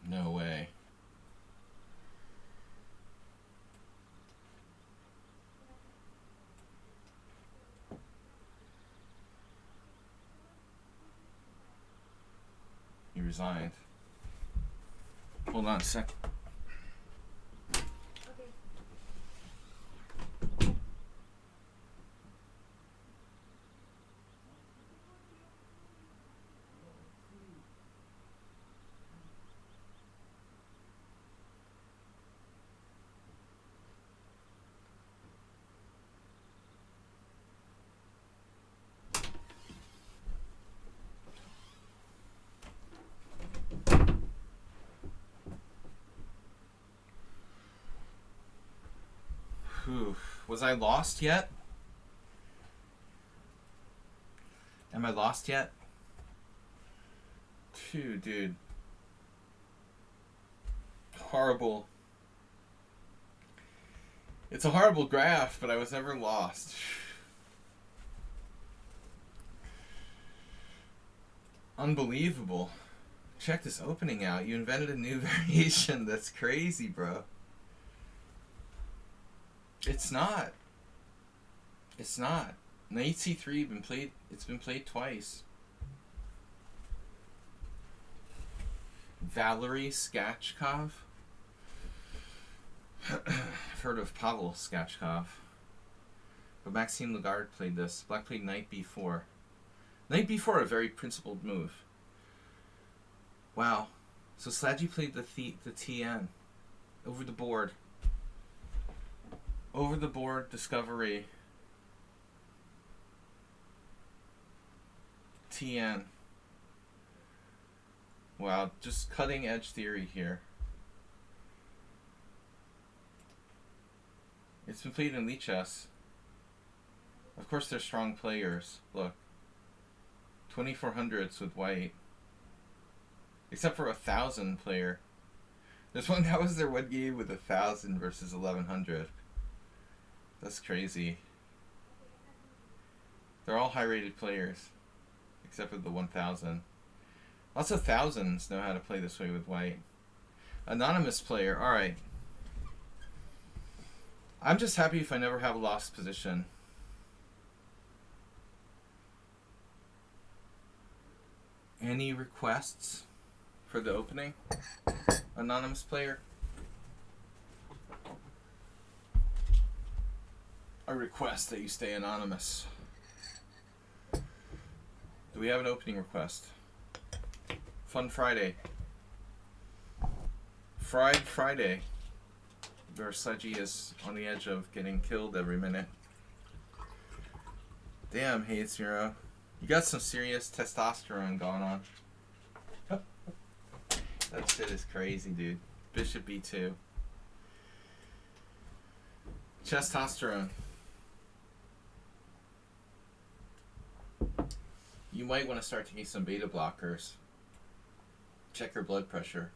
No way. He resigned. Hold on a sec. Was I lost yet? Am I lost yet? Dude. Horrible. It's a horrible graph, but I was never lost. Unbelievable. Check this opening out. You invented a new variation. That's crazy, bro. It's not. It's not. Knight c3 been played. It's been played twice. Valery Skachkov. I've heard of Pavel Skachkov. But Maxime Lagarde played this. Black played knight b4. Knight b4, a very principled move. Wow. So Sladgie played the TN. Over the board. Over the board discovery. TN. Wow, just cutting edge theory here. It's been played in Elite Chess. Of course they're strong players. Look. 2400s with white. Except for 1000 player. There's one that was their one game with 1000 versus 1100. That's crazy. They're all high rated players. Except for the 1000. Lots of thousands know how to play this way with white. Anonymous player, alright. I'm just happy if I never have a lost position. Any requests for the opening? Anonymous player? I request that you stay anonymous. Do we have an opening request? Fun Friday. Fried Friday. Where Sladgie is on the edge of getting killed every minute. Damn, hey, it's Miro. You got some serious testosterone going on. That shit is crazy, dude. Bishop b2. Testosterone. You might want to start taking some beta blockers. Check your blood pressure.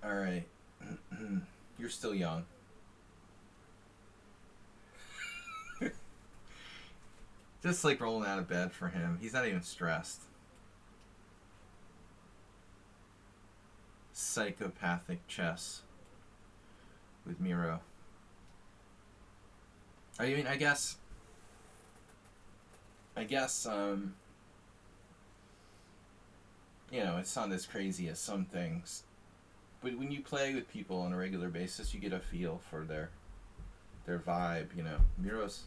Alright. You're still young. Just like rolling out of bed for him. He's not even stressed. Psychopathic chess with Miro. I mean, I guess, you know, it's not as crazy as some things. But when you play with people on a regular basis, you get a feel for their vibe, you know. Miro's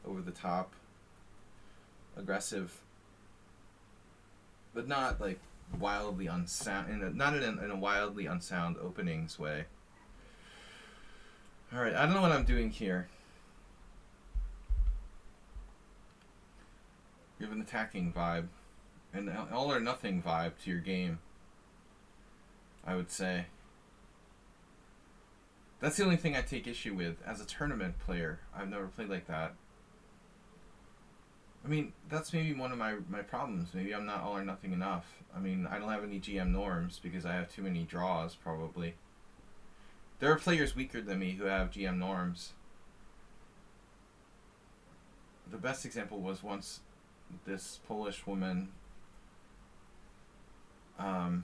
over the top, aggressive, but not like wildly unsound, not in a wildly unsound openings way. Alright, I don't know what I'm doing here. You have an attacking vibe, and all or nothing vibe to your game, I would say. That's the only thing I take issue with. As a tournament player, I've never played like that. I mean, that's maybe one of my problems. Maybe I'm not all or nothing enough. I mean, I don't have any GM norms because I have too many draws, probably. There are players weaker than me who have GM norms. The best example was once this Polish woman, Iveta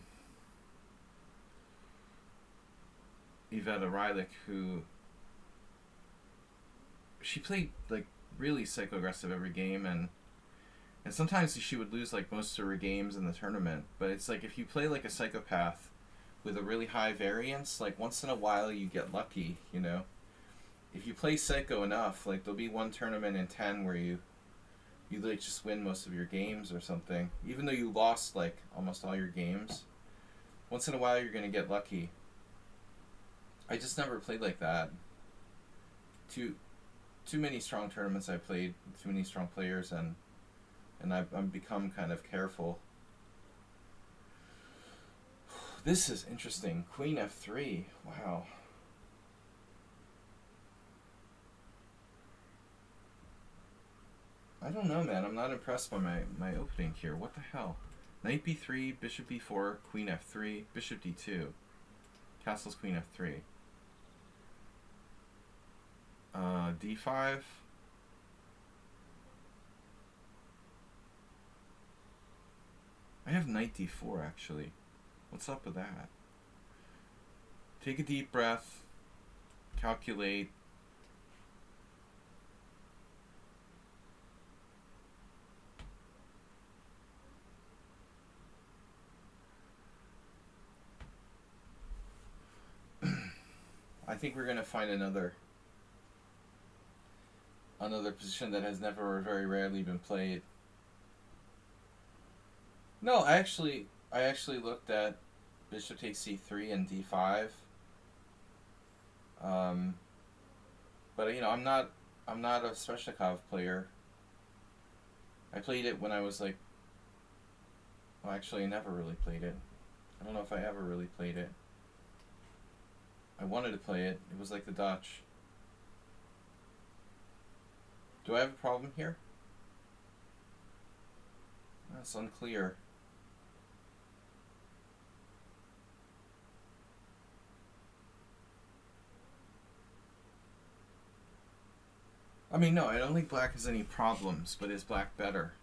Rylik, who she played like really psycho-aggressive every game, and sometimes she would lose like most of her games in the tournament. But it's like if you play like a psychopath with a really high variance, like once in a while you get lucky, you know. If you play psycho enough, like there'll be one tournament in 10 where you like just win most of your games or something. Even though you lost like almost all your games, once in a while you're gonna get lucky. I just never played like that. Too many strong tournaments I played, too many strong players, and I've become kind of careful. This is interesting. Queen f3. Wow. I don't know, man. I'm not impressed by my opening here. What the hell? Knight b3, bishop b4, queen f3, bishop d2. Castles queen f3. D5. I have knight d4, actually. What's up with that? Take a deep breath. Calculate. I think we're going to find another position that has never or very rarely been played. No, I actually looked at bishop takes c3 and d5. But you know, I'm not a Sveshnikov player. I played it when I was like, well, actually, I never really played it. I don't know if I ever really played it. I wanted to play it. It was like the Dutch. Do I have a problem here? That's unclear. I mean, no, I don't think black has any problems, but is black better?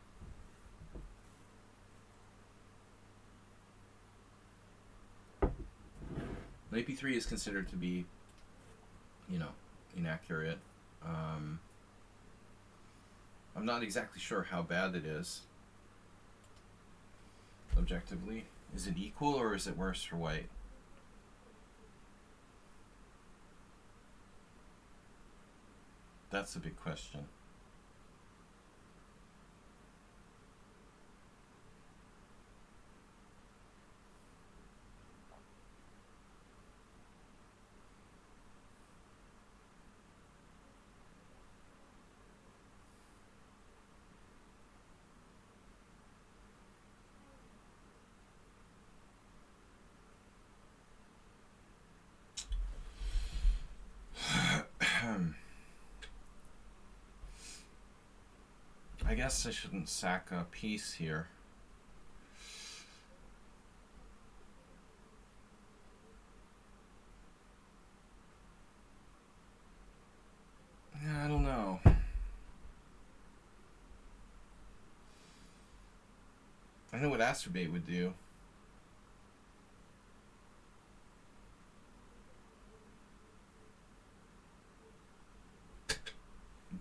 Knight b3 is considered to be, you know, inaccurate. I'm not exactly sure how bad it is. Objectively. Is it equal or is it worse for white? That's a big question. I guess I shouldn't sack a piece here. I don't know. I know what Astrobate would do.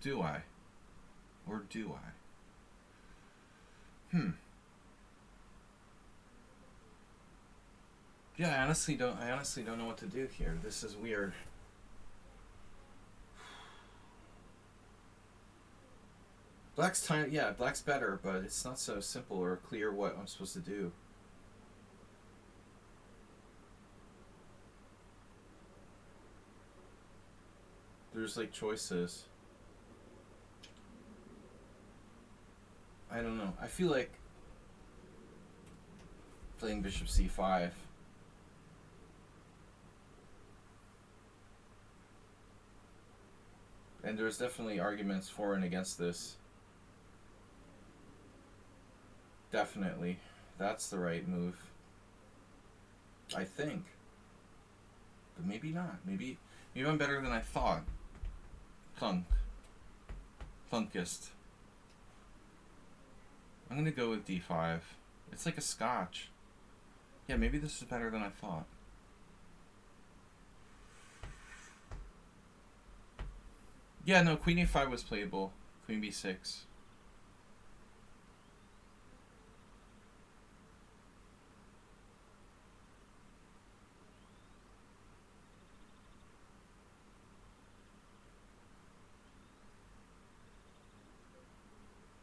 Do I? Or do I? Yeah, I honestly don't know what to do here. This is weird. Black's time, yeah, black's better, but it's not so simple or clear what I'm supposed to do. There's like choices. I don't know. I feel like playing bishop c5. And there's definitely arguments for and against this. Definitely. That's the right move. I think. But maybe not. Maybe I'm better than I thought. Funkist. I'm gonna go with d5. It's like a scotch. Yeah, maybe this is better than I thought. Yeah, no, queen a5 was playable. Queen b6.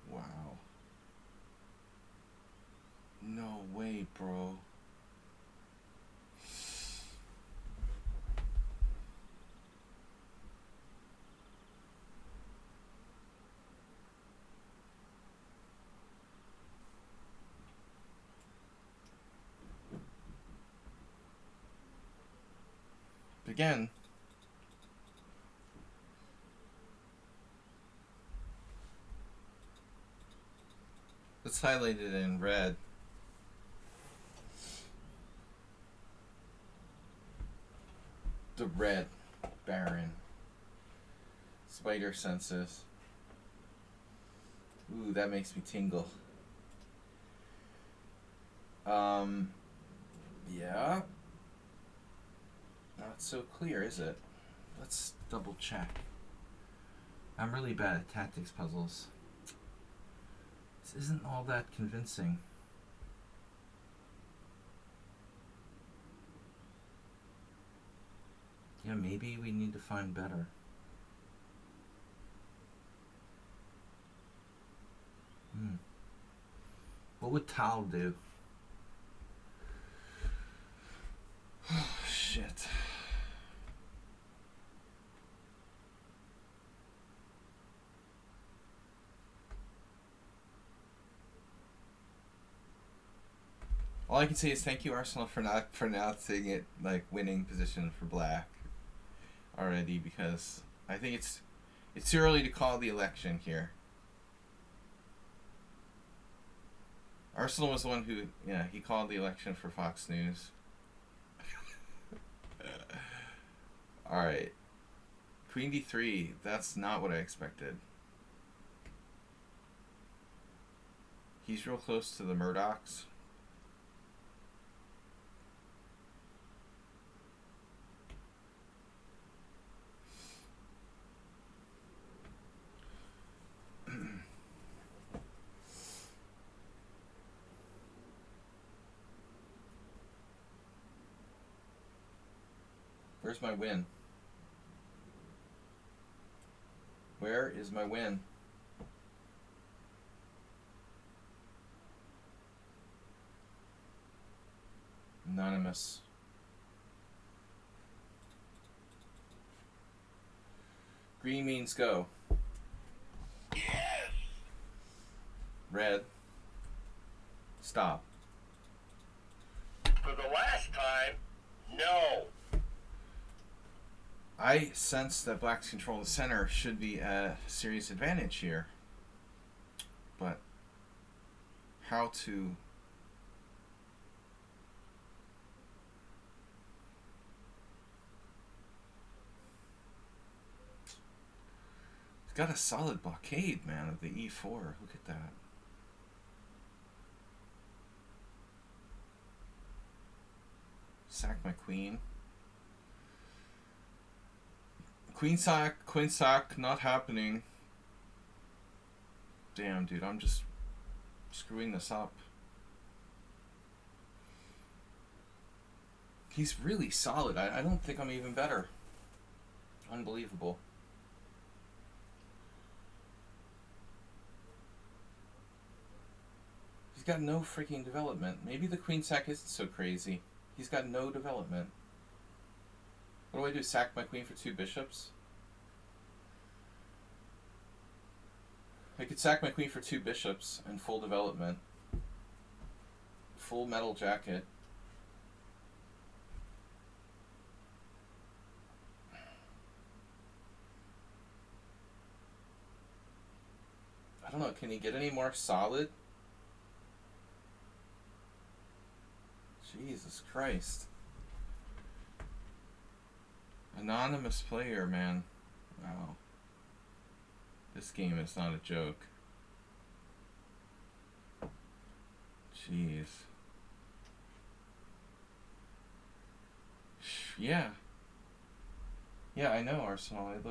Wow. No way, bro. Again. What's highlighted in red? The red Baron. Spider senses. Ooh, that makes me tingle. Yeah. Not so clear, is it? Let's double check. I'm really bad at tactics puzzles. This isn't all that convincing. Yeah, maybe we need to find better. What would Tal do? Oh, shit. All I can say is thank you, Arsenal, for not pronouncing it like winning position for black already, because I think it's too early to call the election here. Arsenal was the one who, yeah, he called the election for Fox News. Alright. Queen d3, that's not what I expected. He's real close to the Murdochs. Where's my win? Where is my win? Anonymous. Green means go. Yes. Red. Stop. For the last time, no. I sense that black's control of the center should be a serious advantage here. But how to... He's got a solid blockade, man, of the e4. Look at that. Sack my queen. Queen sack, not happening. Damn, dude, I'm just screwing this up. He's really solid. I don't think I'm even better. Unbelievable. He's got no freaking development. Maybe the queen sack isn't so crazy. He's got no development. What do I do? Sack my queen for 2 bishops? I could sack my queen for 2 bishops and full development. Full metal jacket. I don't know, can he get any more solid? Jesus Christ. Anonymous player, man. Wow. This game is not a joke. Jeez. Yeah. Yeah, I know, Arsenal. It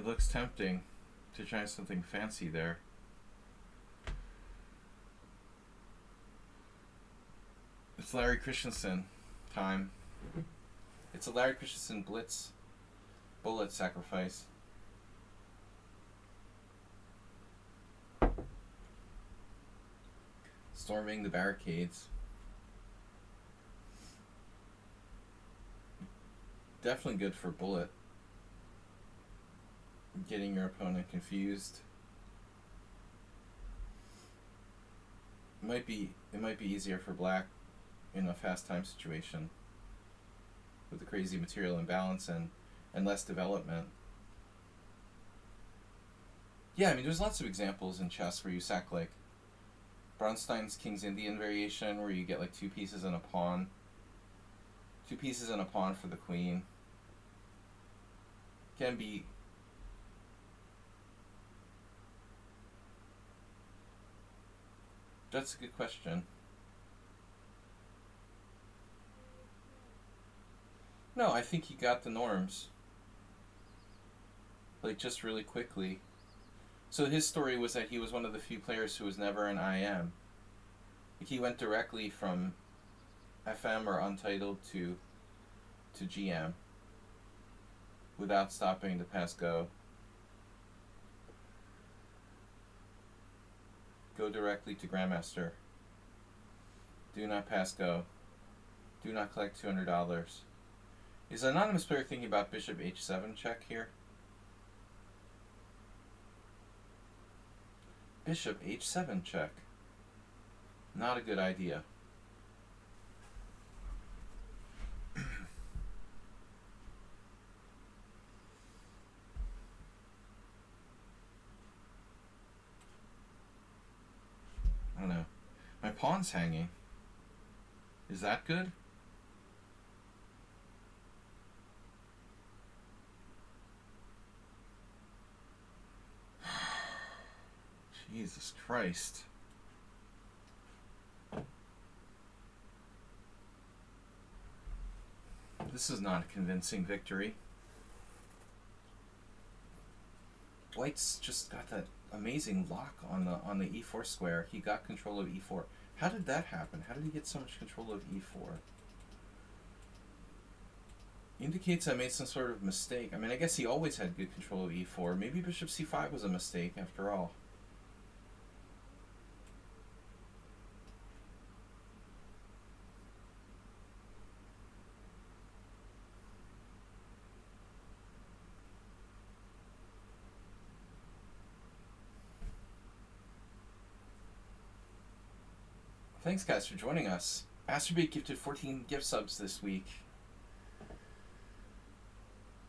looks tempting to try something fancy there. It's Larry Christensen time. It's a Larry Christensen blitz bullet sacrifice. Storming the barricades. Definitely good for bullet. Getting your opponent confused. It might be easier for black in a fast time situation with the crazy material imbalance and less development. Yeah, I mean, there's lots of examples in chess where you sack, like, Bronstein's King's Indian variation, where you get, like, two pieces and a pawn. Two pieces and a pawn for the queen. Can be... That's a good question. No, I think he got the norms. Like, just really quickly. So his story was that he was one of the few players who was never an IM. Like, he went directly from FM or Untitled to GM without stopping to pass go. Go directly to Grandmaster. Do not pass go. Do not collect $200. Is an anonymous player thinking about Bishop H7 check here? Bishop H7 check. Not a good idea. I don't know. My pawn's hanging. Is that good? Jesus Christ. This is not a convincing victory. White's just got that amazing lock on the e4 square. He got control of e4. How did that happen? How did he get so much control of e4? Indicates I made some sort of mistake. I mean, I guess he always had good control of e4. Maybe bishop c5 was a mistake after all. Thanks, guys, for joining us. Masturbate gifted 14 gift subs this week.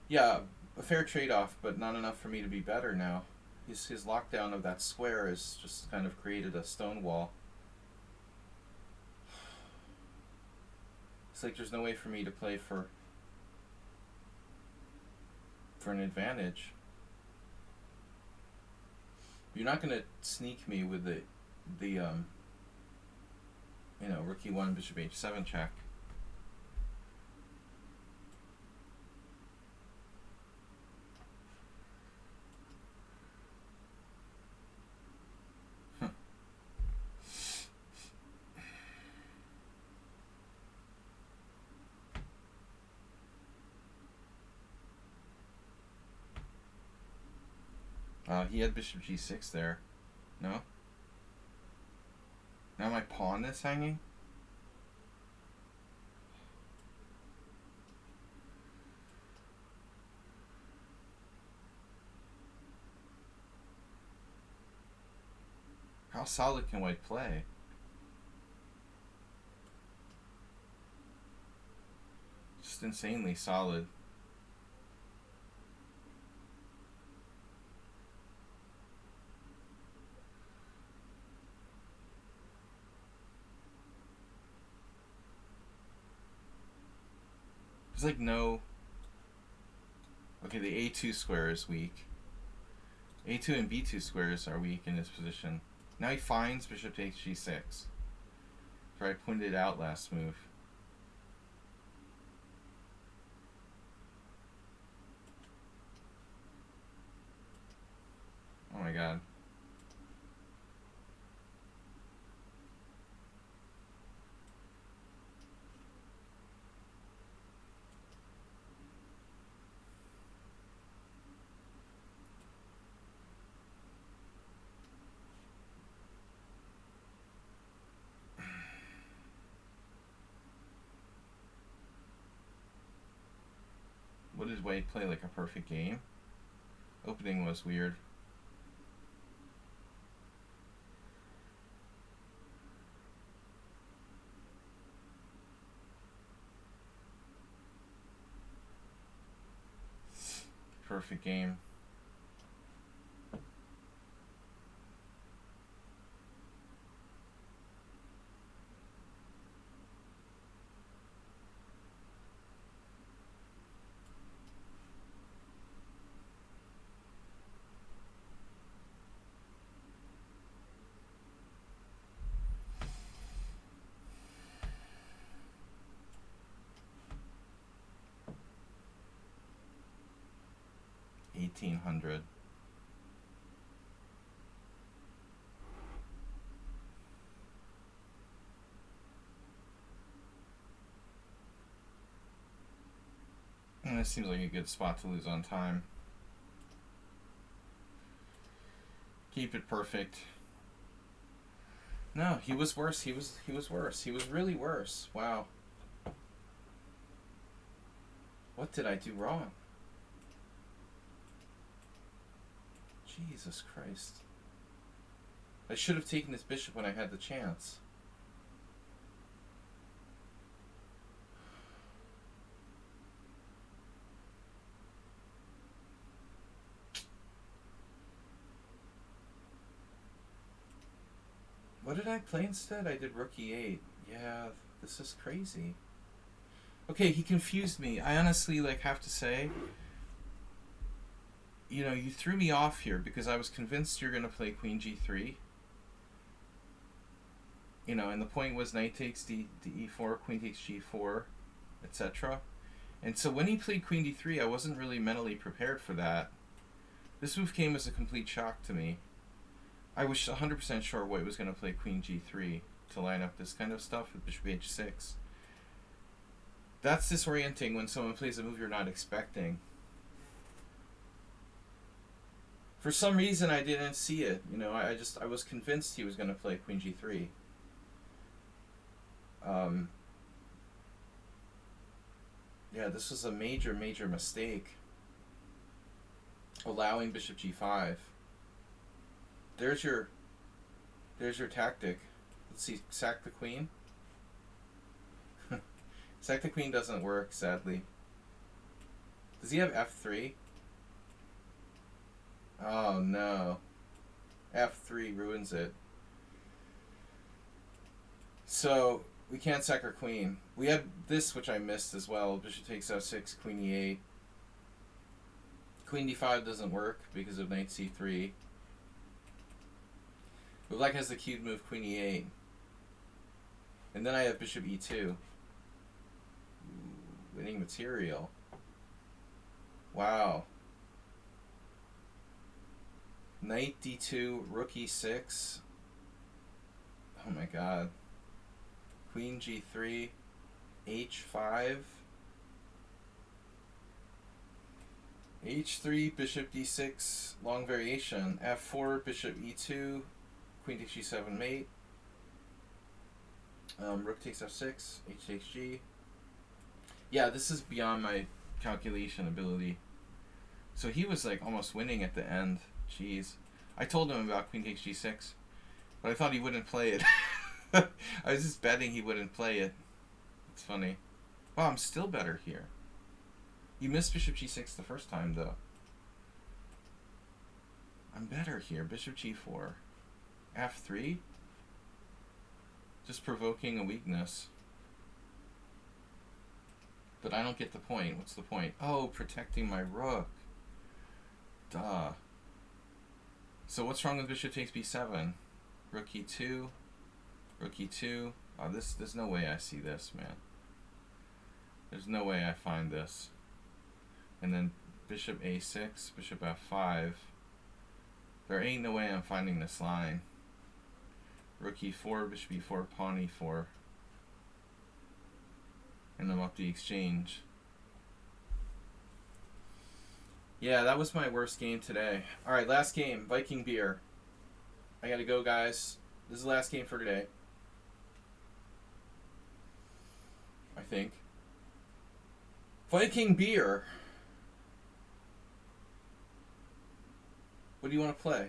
Yeah, a fair trade-off, but not enough for me to be better now. His lockdown of that square has just kind of created a stone wall. It's like there's no way for me to play for an advantage. You're not going to sneak me with the rook e1, bishop h7 check. He had bishop g6 there. No? Now my pawn is hanging? How solid can white play? Just insanely solid. There's like no... Okay, the a2 square is weak. a2 and b2 squares are weak in this position. Now he finds bishop takes g6. So I pointed out last move. Oh my god. What did white play, like a perfect game? Opening was weird. Perfect game. 1800. And this seems like a good spot to lose on time. Keep it perfect. No, he was worse. He was worse. He was really worse. Wow. What did I do wrong? Jesus Christ. I should have taken this bishop when I had the chance. What did I play instead? I did rook e8. Yeah, this is crazy. Okay, he confused me. I honestly have to say, you threw me off here because I was convinced you're going to play queen g3. And the point was knight takes e4, queen takes g4, etc. And so when he played queen d3, I wasn't really mentally prepared for that. This move came as a complete shock to me. I was 100% sure White was going to play queen g3 to line up this kind of stuff with bishop h6. That's disorienting when someone plays a move you're not expecting. For some reason, I didn't see it. I was convinced he was going to play queen g3. Yeah, this was a major, major mistake. Allowing bishop g5. There's your tactic. Let's see, sack the queen. Sack the queen doesn't work, sadly. Does he have f3? Oh no. f3 ruins it. So, we can't sack our queen. We had this, which I missed as well. Bishop takes f6, queen e8. Queen d5 doesn't work because of knight c3. But black has the cube move, queen e8. And then I have bishop e2. Ooh, winning material. Wow. Knight d2, rook e6. Oh my god. Queen g3, h5. h3, bishop d6, long variation. f4, bishop e2, queen takes g7, mate. Rook takes f6, h takes g. Yeah, this is beyond my calculation ability. So he was almost winning at the end. Jeez. I told him about queen takes g6, but I thought he wouldn't play it. I was just betting he wouldn't play it. It's funny. Wow, I'm still better here. You missed bishop g6 the first time, though. I'm better here. Bishop g4. f3? Just provoking a weakness. But I don't get the point. What's the point? Oh, protecting my rook. Duh. So what's wrong with bishop takes b7? Rook e2. Rook e2. Oh, there's no way I see this, man. There's no way I find this. And then bishop a6, bishop f5. There ain't no way I'm finding this line. Rook e4, bishop e4, pawn e4. And I'm up the exchange. Yeah, that was my worst game today. Alright, last game. Viking beer. I gotta go, guys. This is the last game for today. I think. Viking beer. What do you want to play?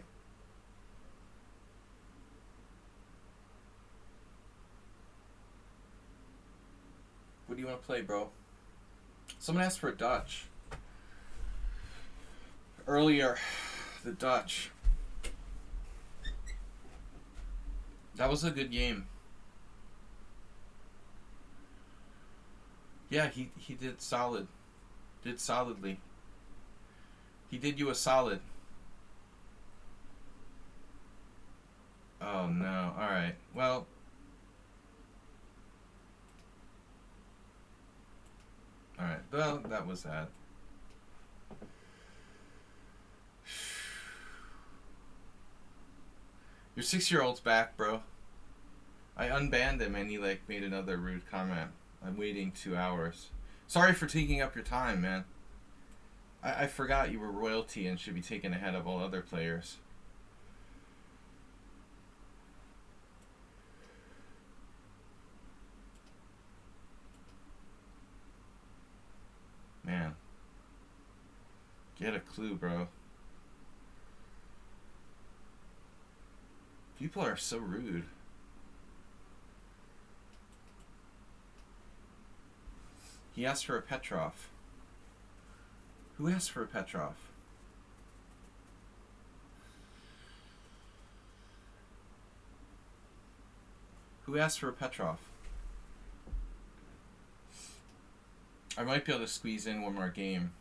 What do you want to play, bro? Someone asked for a Dutch. Earlier, the Dutch. That was a good game. Yeah, he did solid. Did solidly. He did you a solid. Oh no. Alright. Well. Alright. Well, that was that. Your 6-year-old's back, bro. I unbanned him and he like made another rude comment. I'm waiting 2 hours. Sorry for taking up your time, man. I forgot you were royalty and should be taken ahead of all other players. Man. Get a clue, bro. People are so rude. He asked for a Petrov. Who asked for a Petrov? Who asked for a Petrov? I might be able to squeeze in one more game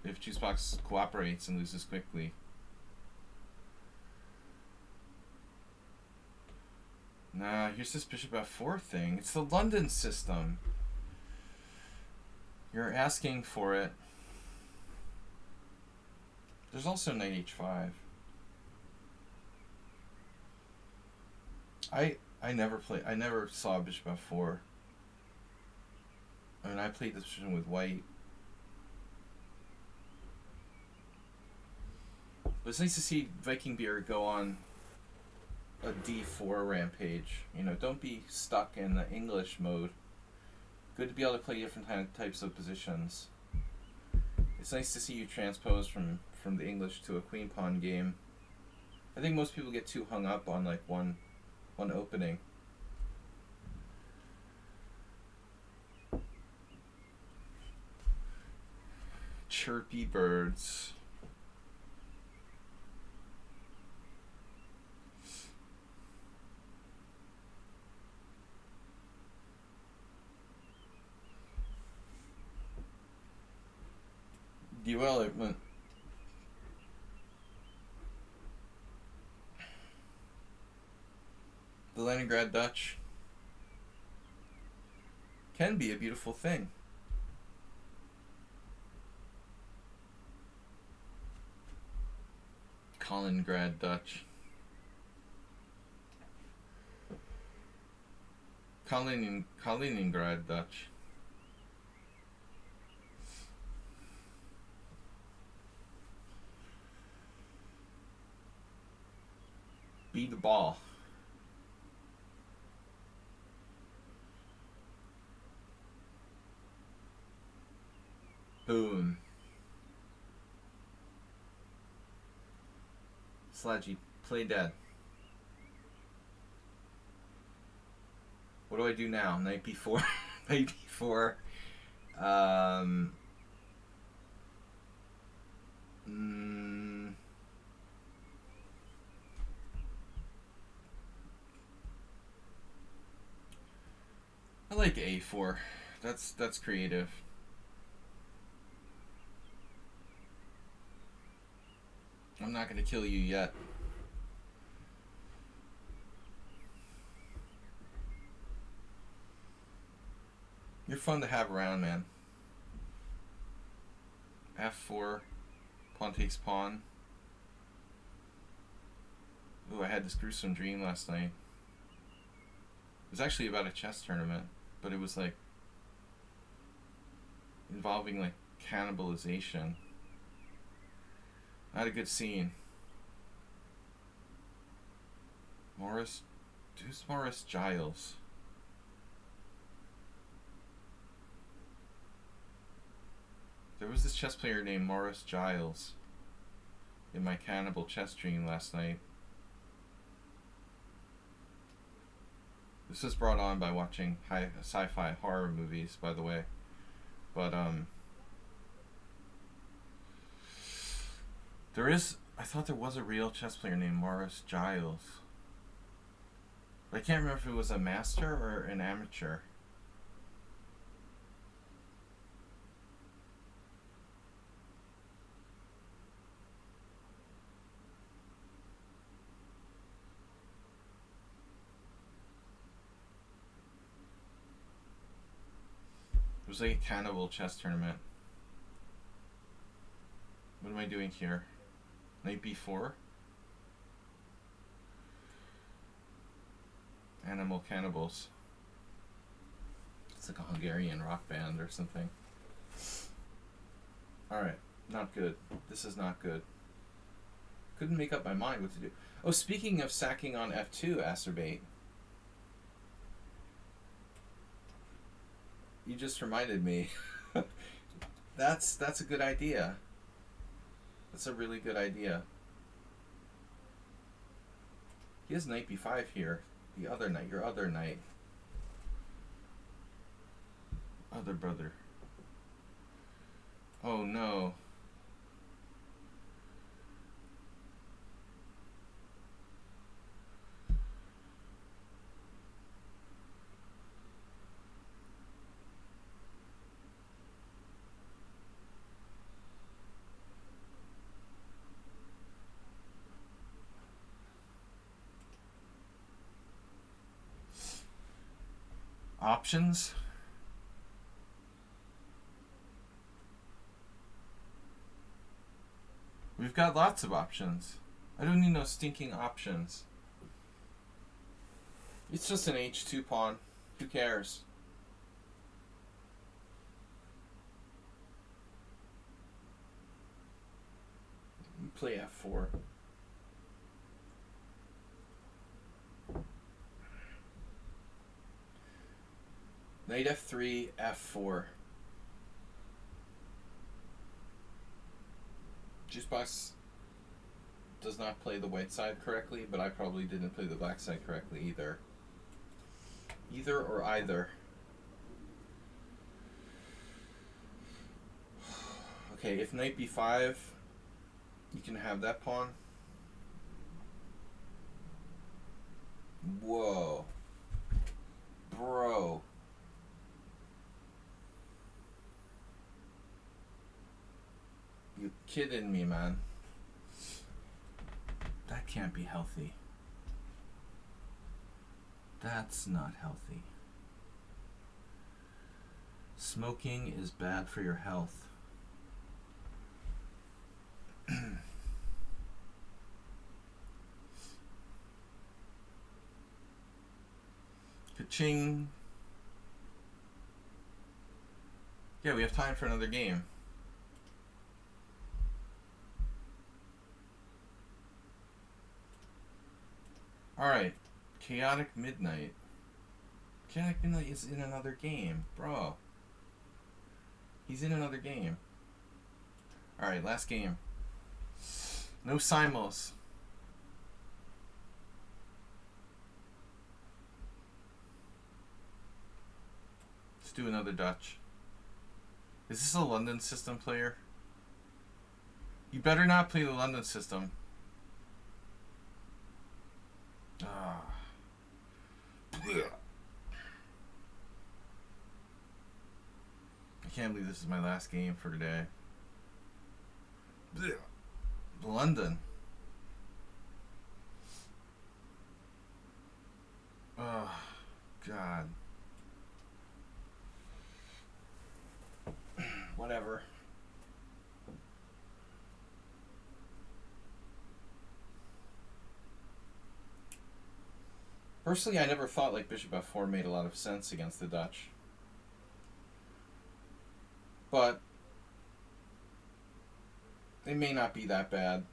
if Juicebox cooperates and loses quickly. Nah, here's this bishop f4 thing. It's the London system. You're asking for it. There's also knight h5. I never saw bishop f4. I mean, I played this position with white. But it's nice to see Viking Beer go on a d4 rampage. You know, don't be stuck in the English mode. Good to be able to play different types of positions. It's nice to see you transpose from the English to a queen pawn game. I think most people get too hung up on like one opening. Chirpy birds. Development. The Leningrad Dutch can be a beautiful thing. Kaliningrad Dutch. Kaliningrad Dutch. Be the ball. Boom. Sladgie, play dead. What do I do now? Knight b4. Knight b4. I like a4. That's creative. I'm not gonna kill you yet. You're fun to have around, man. f4, pawn takes pawn. Ooh, I had this gruesome dream last night. It was actually about a chess tournament, but it was like involving like cannibalization. Not a good scene. Who's Morris Giles? There was this chess player named Morris Giles in my cannibal chess dream last night. This was brought on by watching sci-fi horror movies, by the way. But I thought there was a real chess player named Morris Giles. But I can't remember if it was a master or an amateur. It was like a cannibal chess tournament. What am I doing here? Knight b4? Animal Cannibals. It's like a Hungarian rock band or something. Alright, not good. This is not good. Couldn't make up my mind what to do. Oh, speaking of sacking on F2, Acerbate. You just reminded me. That's a good idea. That's a really good idea. He has knight b5 here. The other knight, your other knight. Other brother. Oh no. Options? We've got lots of options. I don't need no stinking options. It's just an h2 pawn. Who cares? You play f4. Knight f3, f4. Juicebox does not play the white side correctly, but I probably didn't play the black side correctly either. Either or either. Okay, if knight b5, you can have that pawn. Whoa. Bro. You kidding me, man? That can't be healthy. That's not healthy. Smoking is bad for your health. Ka-ching. Yeah, we have time for another game. Alright, Chaotic Midnight. Chaotic Midnight is in another game, bro. He's in another game. Alright, last game. No simul's. Let's do another Dutch. Is this a London system player? You better not play the London system. Ah. I can't believe this is my last game for today. London. Oh, God. Whatever. Personally, I never thought like bishop f4 made a lot of sense against the Dutch. But they may not be that bad.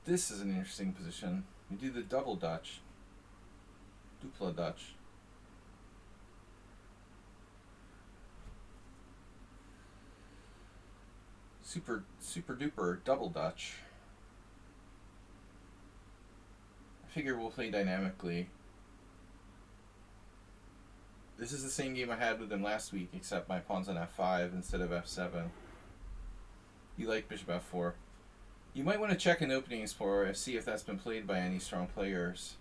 This is an interesting position. We do the double Dutch. Dupla Dutch. Super duper double Dutch. I figure we'll play dynamically. This is the same game I had with him last week, except my pawn's on f5 instead of f7. You like bishop f4. You might want to check an openings for see if that's been played by any strong players.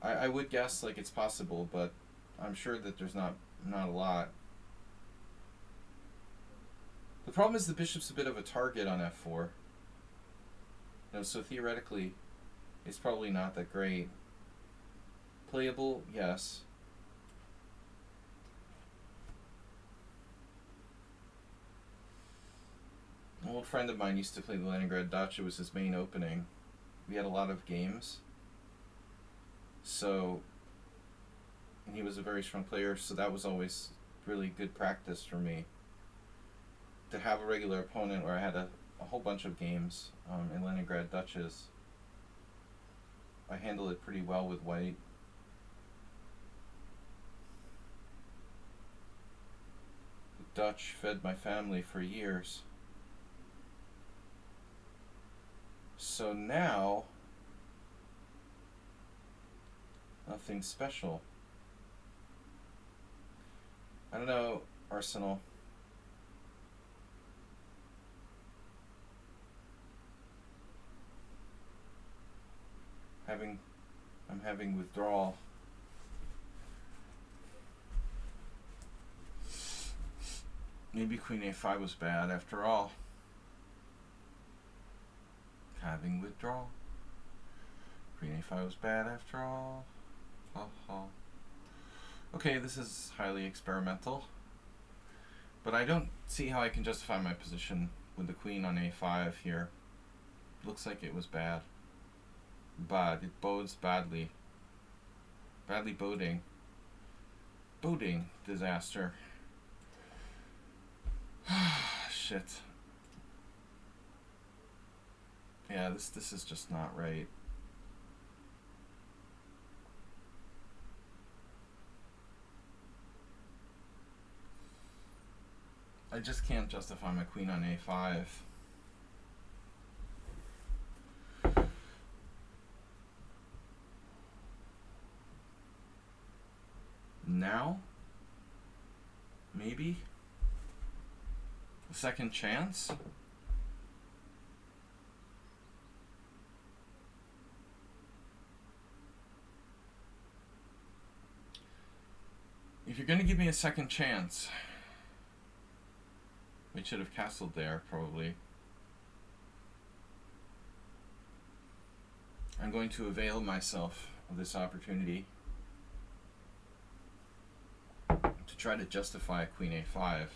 I would guess like it's possible, but I'm sure that there's not a lot. The problem is the bishop's a bit of a target on f4. So theoretically, it's probably not that great. Playable, yes. An old friend of mine used to play the Leningrad Dutch. It was his main opening. We had a lot of games. So, and he was a very strong player, so that was always really good practice for me. To have a regular opponent where I had a whole bunch of games in Leningrad Duchess, I handled it pretty well with white. The Dutch fed my family for years. So now, nothing special. I don't know, Arsenal. I'm having withdrawal. Maybe Queen A5 was bad after all. Having withdrawal. Queen A5 was bad after all. Ha ha. Okay, this is highly experimental. But I don't see how I can justify my position with the queen on A5 here. Looks like it was bad. Bad. It bodes badly. Badly boding. Boding disaster. Shit. Yeah, this is just not right. I just can't justify my queen on A5. Now? Maybe? A second chance? If you're gonna give me a second chance, we should have castled there, probably. I'm going to avail myself of this opportunity to try to justify Queen A5.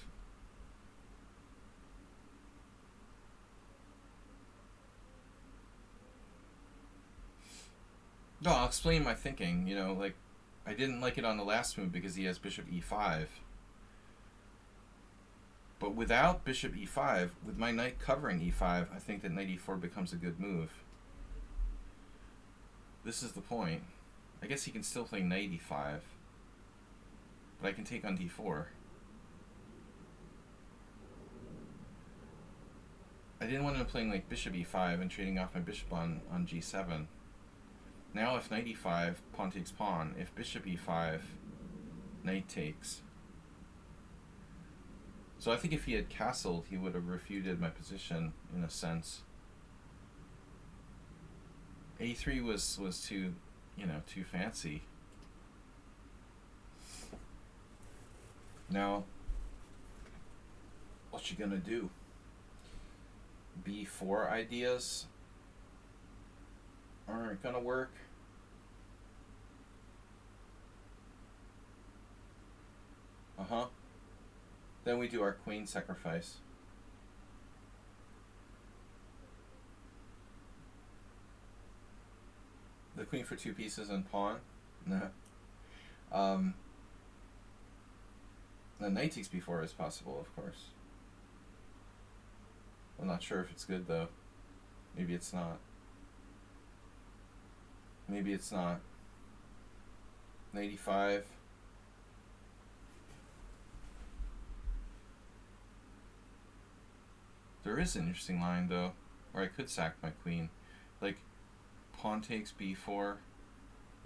No, I'll explain my thinking. You know, like, I didn't like it on the last move because he has Bishop E5. But without Bishop E5, with my knight covering E5, I think that Knight E4 becomes a good move. This is the point. I guess he can still play Knight E5, but I can take on D4. I didn't want him playing like Bishop E5 and trading off my bishop on G7. Now if Knight E5, pawn takes pawn. If Bishop E5, Knight takes. So I think if he had castled, he would have refuted my position in a sense. A3 was too, too fancy. Now, what you gonna do? B4 ideas aren't gonna work. Then we do our queen sacrifice. The queen for 2 pieces and pawn? No. The knight takes b4 is possible, of course. I'm not sure if it's good though. Maybe it's not. Maybe it's not. Knight e5. There is an interesting line though, where I could sack my queen. Like, pawn takes b4.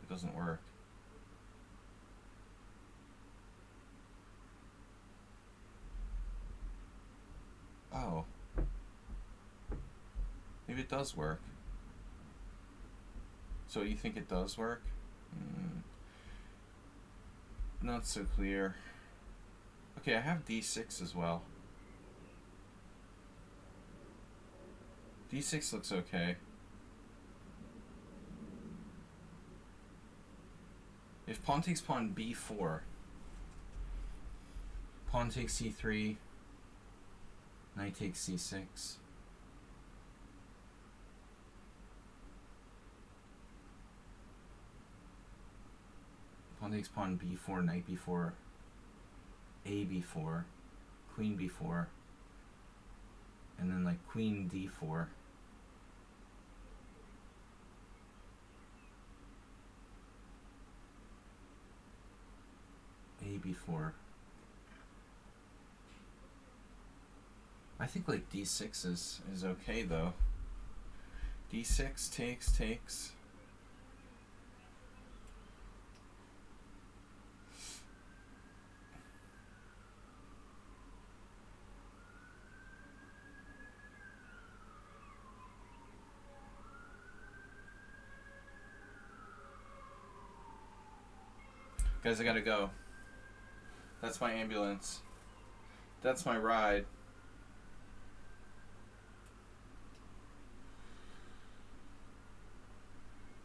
It doesn't work. Oh. Maybe it does work. So you think it does work? Not so clear. Okay, I have d6 as well. d6 looks okay. If pawn takes pawn b4, pawn takes c3, knight takes c6. takes pawn b4, knight b4, a b4, queen b4, and then like queen d4. A b4. I think like d6 is okay though. d6 takes. Guys, I gotta go. That's my ambulance. That's my ride.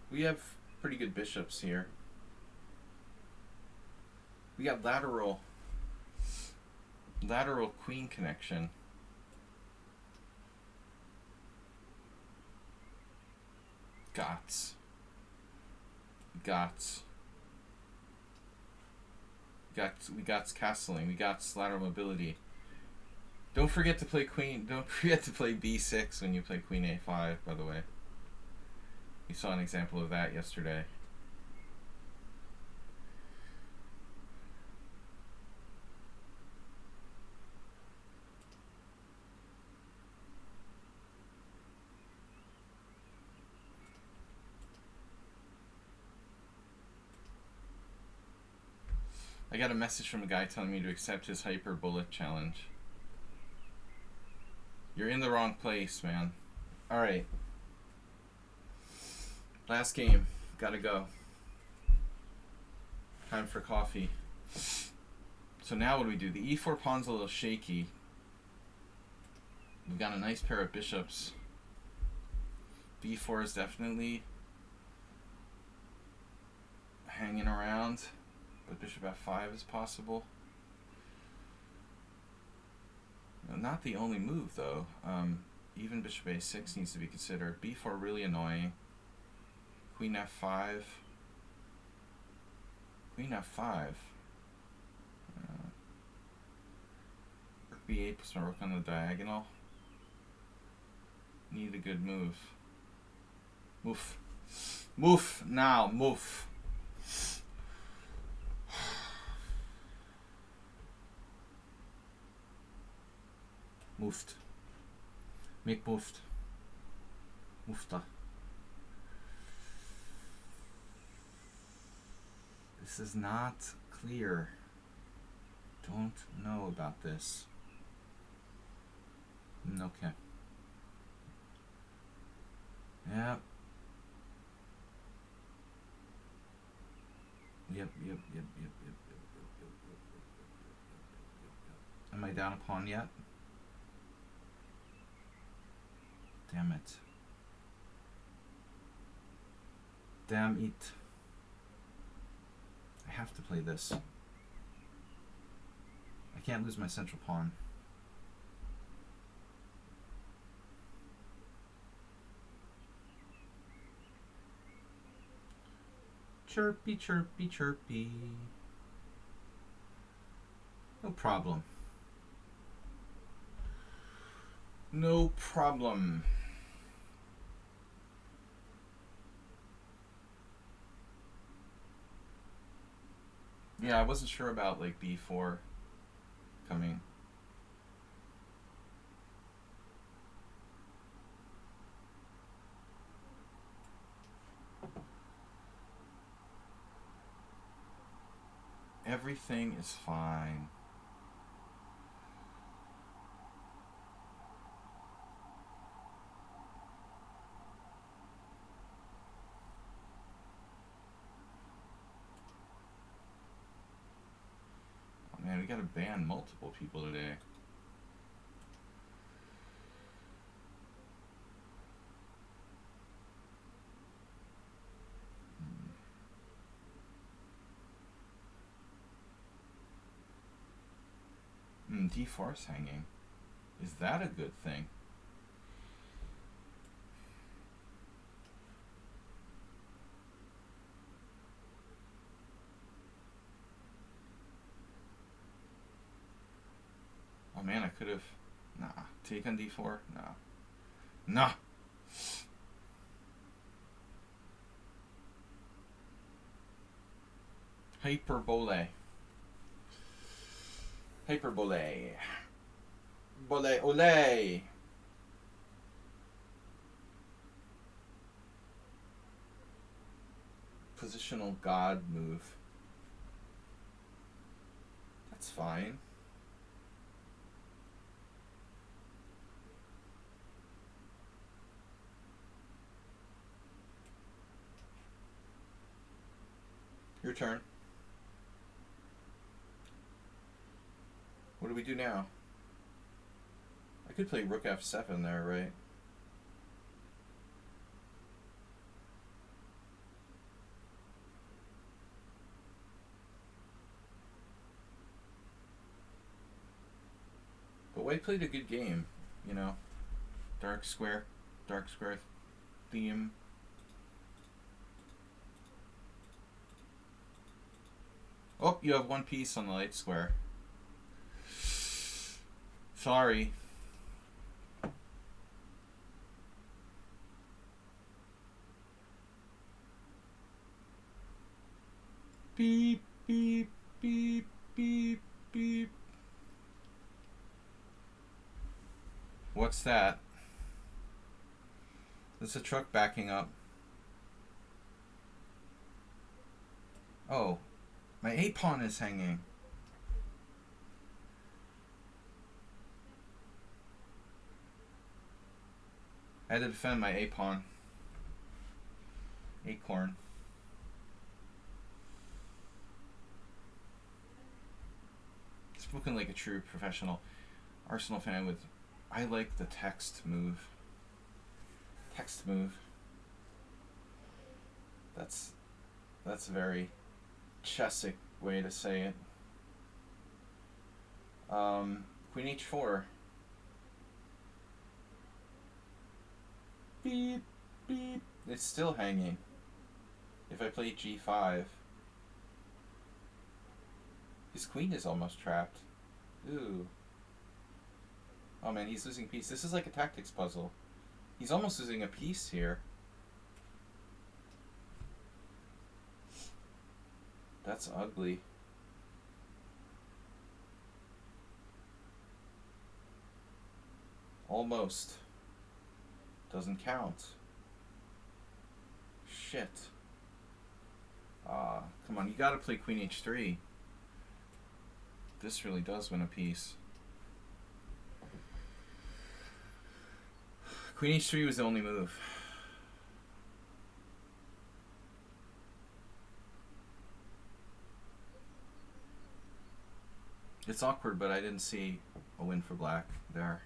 We have pretty good bishops here. We got lateral queen connection. Gots. We got castling. We got lateral mobility. Don't forget to play queen. Don't forget to play b6 when you play queen a5. By the way, we saw an example of that yesterday. I got a message from a guy telling me to accept his hyper bullet challenge. You're in the wrong place, man. Alright. Last game. Gotta go. Time for coffee. So now what do we do? The e4 pawn's a little shaky. We've got a nice pair of bishops. b4 is definitely hanging around. But bishop f5 is possible. Not the only move, though. Even bishop a6 needs to be considered. b4 really annoying. Queen f5. Queen f5. Rook b8 puts my rook on the diagonal. Need a good move. Move. Move now. Move. Moved. Make moved. Mufta. This is not clear. Don't know about this. Okay. Yep. Yep. Am I down a pawn yet? Damn it. Damn it. I have to play this. I can't lose my central pawn. Chirpy, chirpy, chirpy. No problem. No problem. Yeah, I wasn't sure about like b4 coming. Everything is fine. Man, we gotta ban multiple people today. D4 is hanging. Is that a good thing? could have... Nah. Take on d4? Nah. Nah. Hyperbole. Hyperbole. Bole ole. Positional god move. That's fine. Your turn. What do we do now? I could play rook f7 there, right? But White played a good game, you know. Dark square theme. Oh, you have one piece on the light square. Sorry. Beep, beep, beep, beep, beep. What's that? There's a truck backing up. Oh, my a-pawn is hanging. I had to defend my a-pawn. Acorn. Spoken like a true professional Arsenal fan with... I like the text move. Text move. That's a very chessic way to say it. Queen h4. Beep, beep. It's still hanging. If I play g5. His queen is almost trapped. Ooh. Oh man, he's losing piece. This is like a tactics puzzle. He's almost losing a piece here. That's ugly. Almost. Doesn't count. Shit. Come on, you gotta play Queen h3. This really does win a piece. Queen h3 was the only move. It's awkward, but I didn't see a win for black there.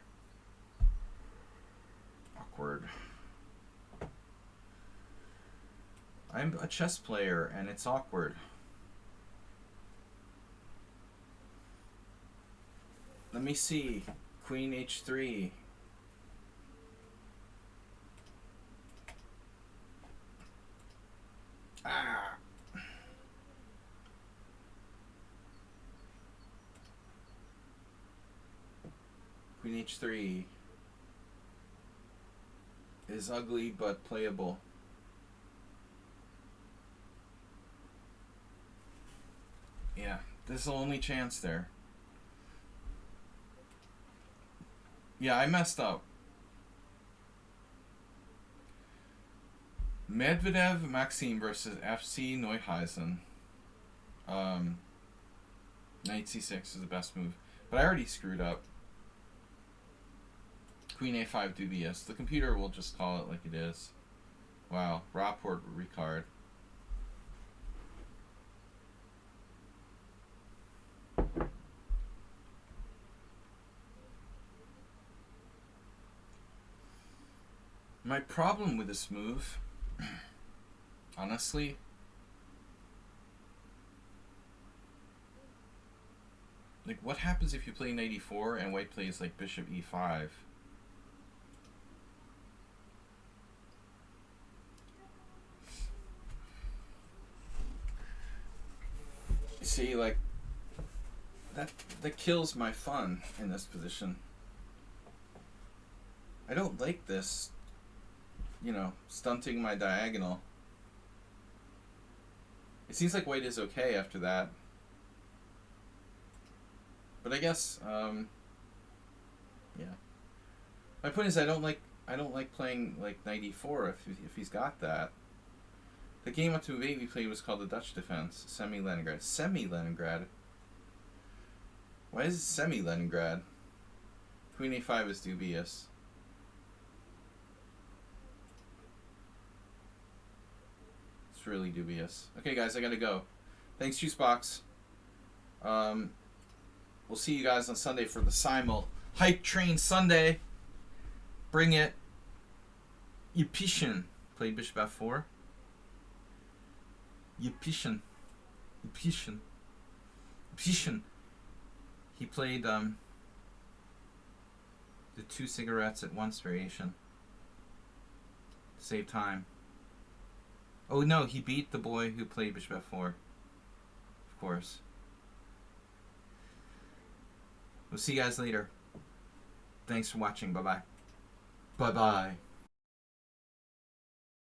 Awkward. I'm a chess player, and it's awkward. Let me see. Queen h3. Ah. Queen h3 is ugly but playable. Yeah, this is the only chance there. Yeah, I messed up. Medvedev Maxime versus FC Neuheisen. Knight c6 is the best move. But I already screwed up. Queen a5 dubious. The computer will just call it like it is. Wow. Rapport Ricard. My problem with this move, honestly, like what happens if you play knight e4 and white plays like bishop e5? See, like that kills my fun in this position. I don't like this, you know, stunting my diagonal. It seems like white is okay after that. But I guess, yeah. My point is I don't like playing like knight e4 if he's got that. The game up to move 8 we played was called the Dutch Defense, Semi-Leningrad. Semi-Leningrad? Why is it Semi-Leningrad? Queen a5 is dubious. It's really dubious. Okay, guys, I gotta go. Thanks, Juicebox. We'll see you guys on Sunday for the Simul. Hype Train Sunday. Bring it. Yupishин played bishop f4. Yupishин. He played the 2 cigarettes at once variation. To save time. Oh no, he beat the boy who played bishop f4. Of course. We'll see you guys later. Thanks for watching. Bye-bye. Bye-bye.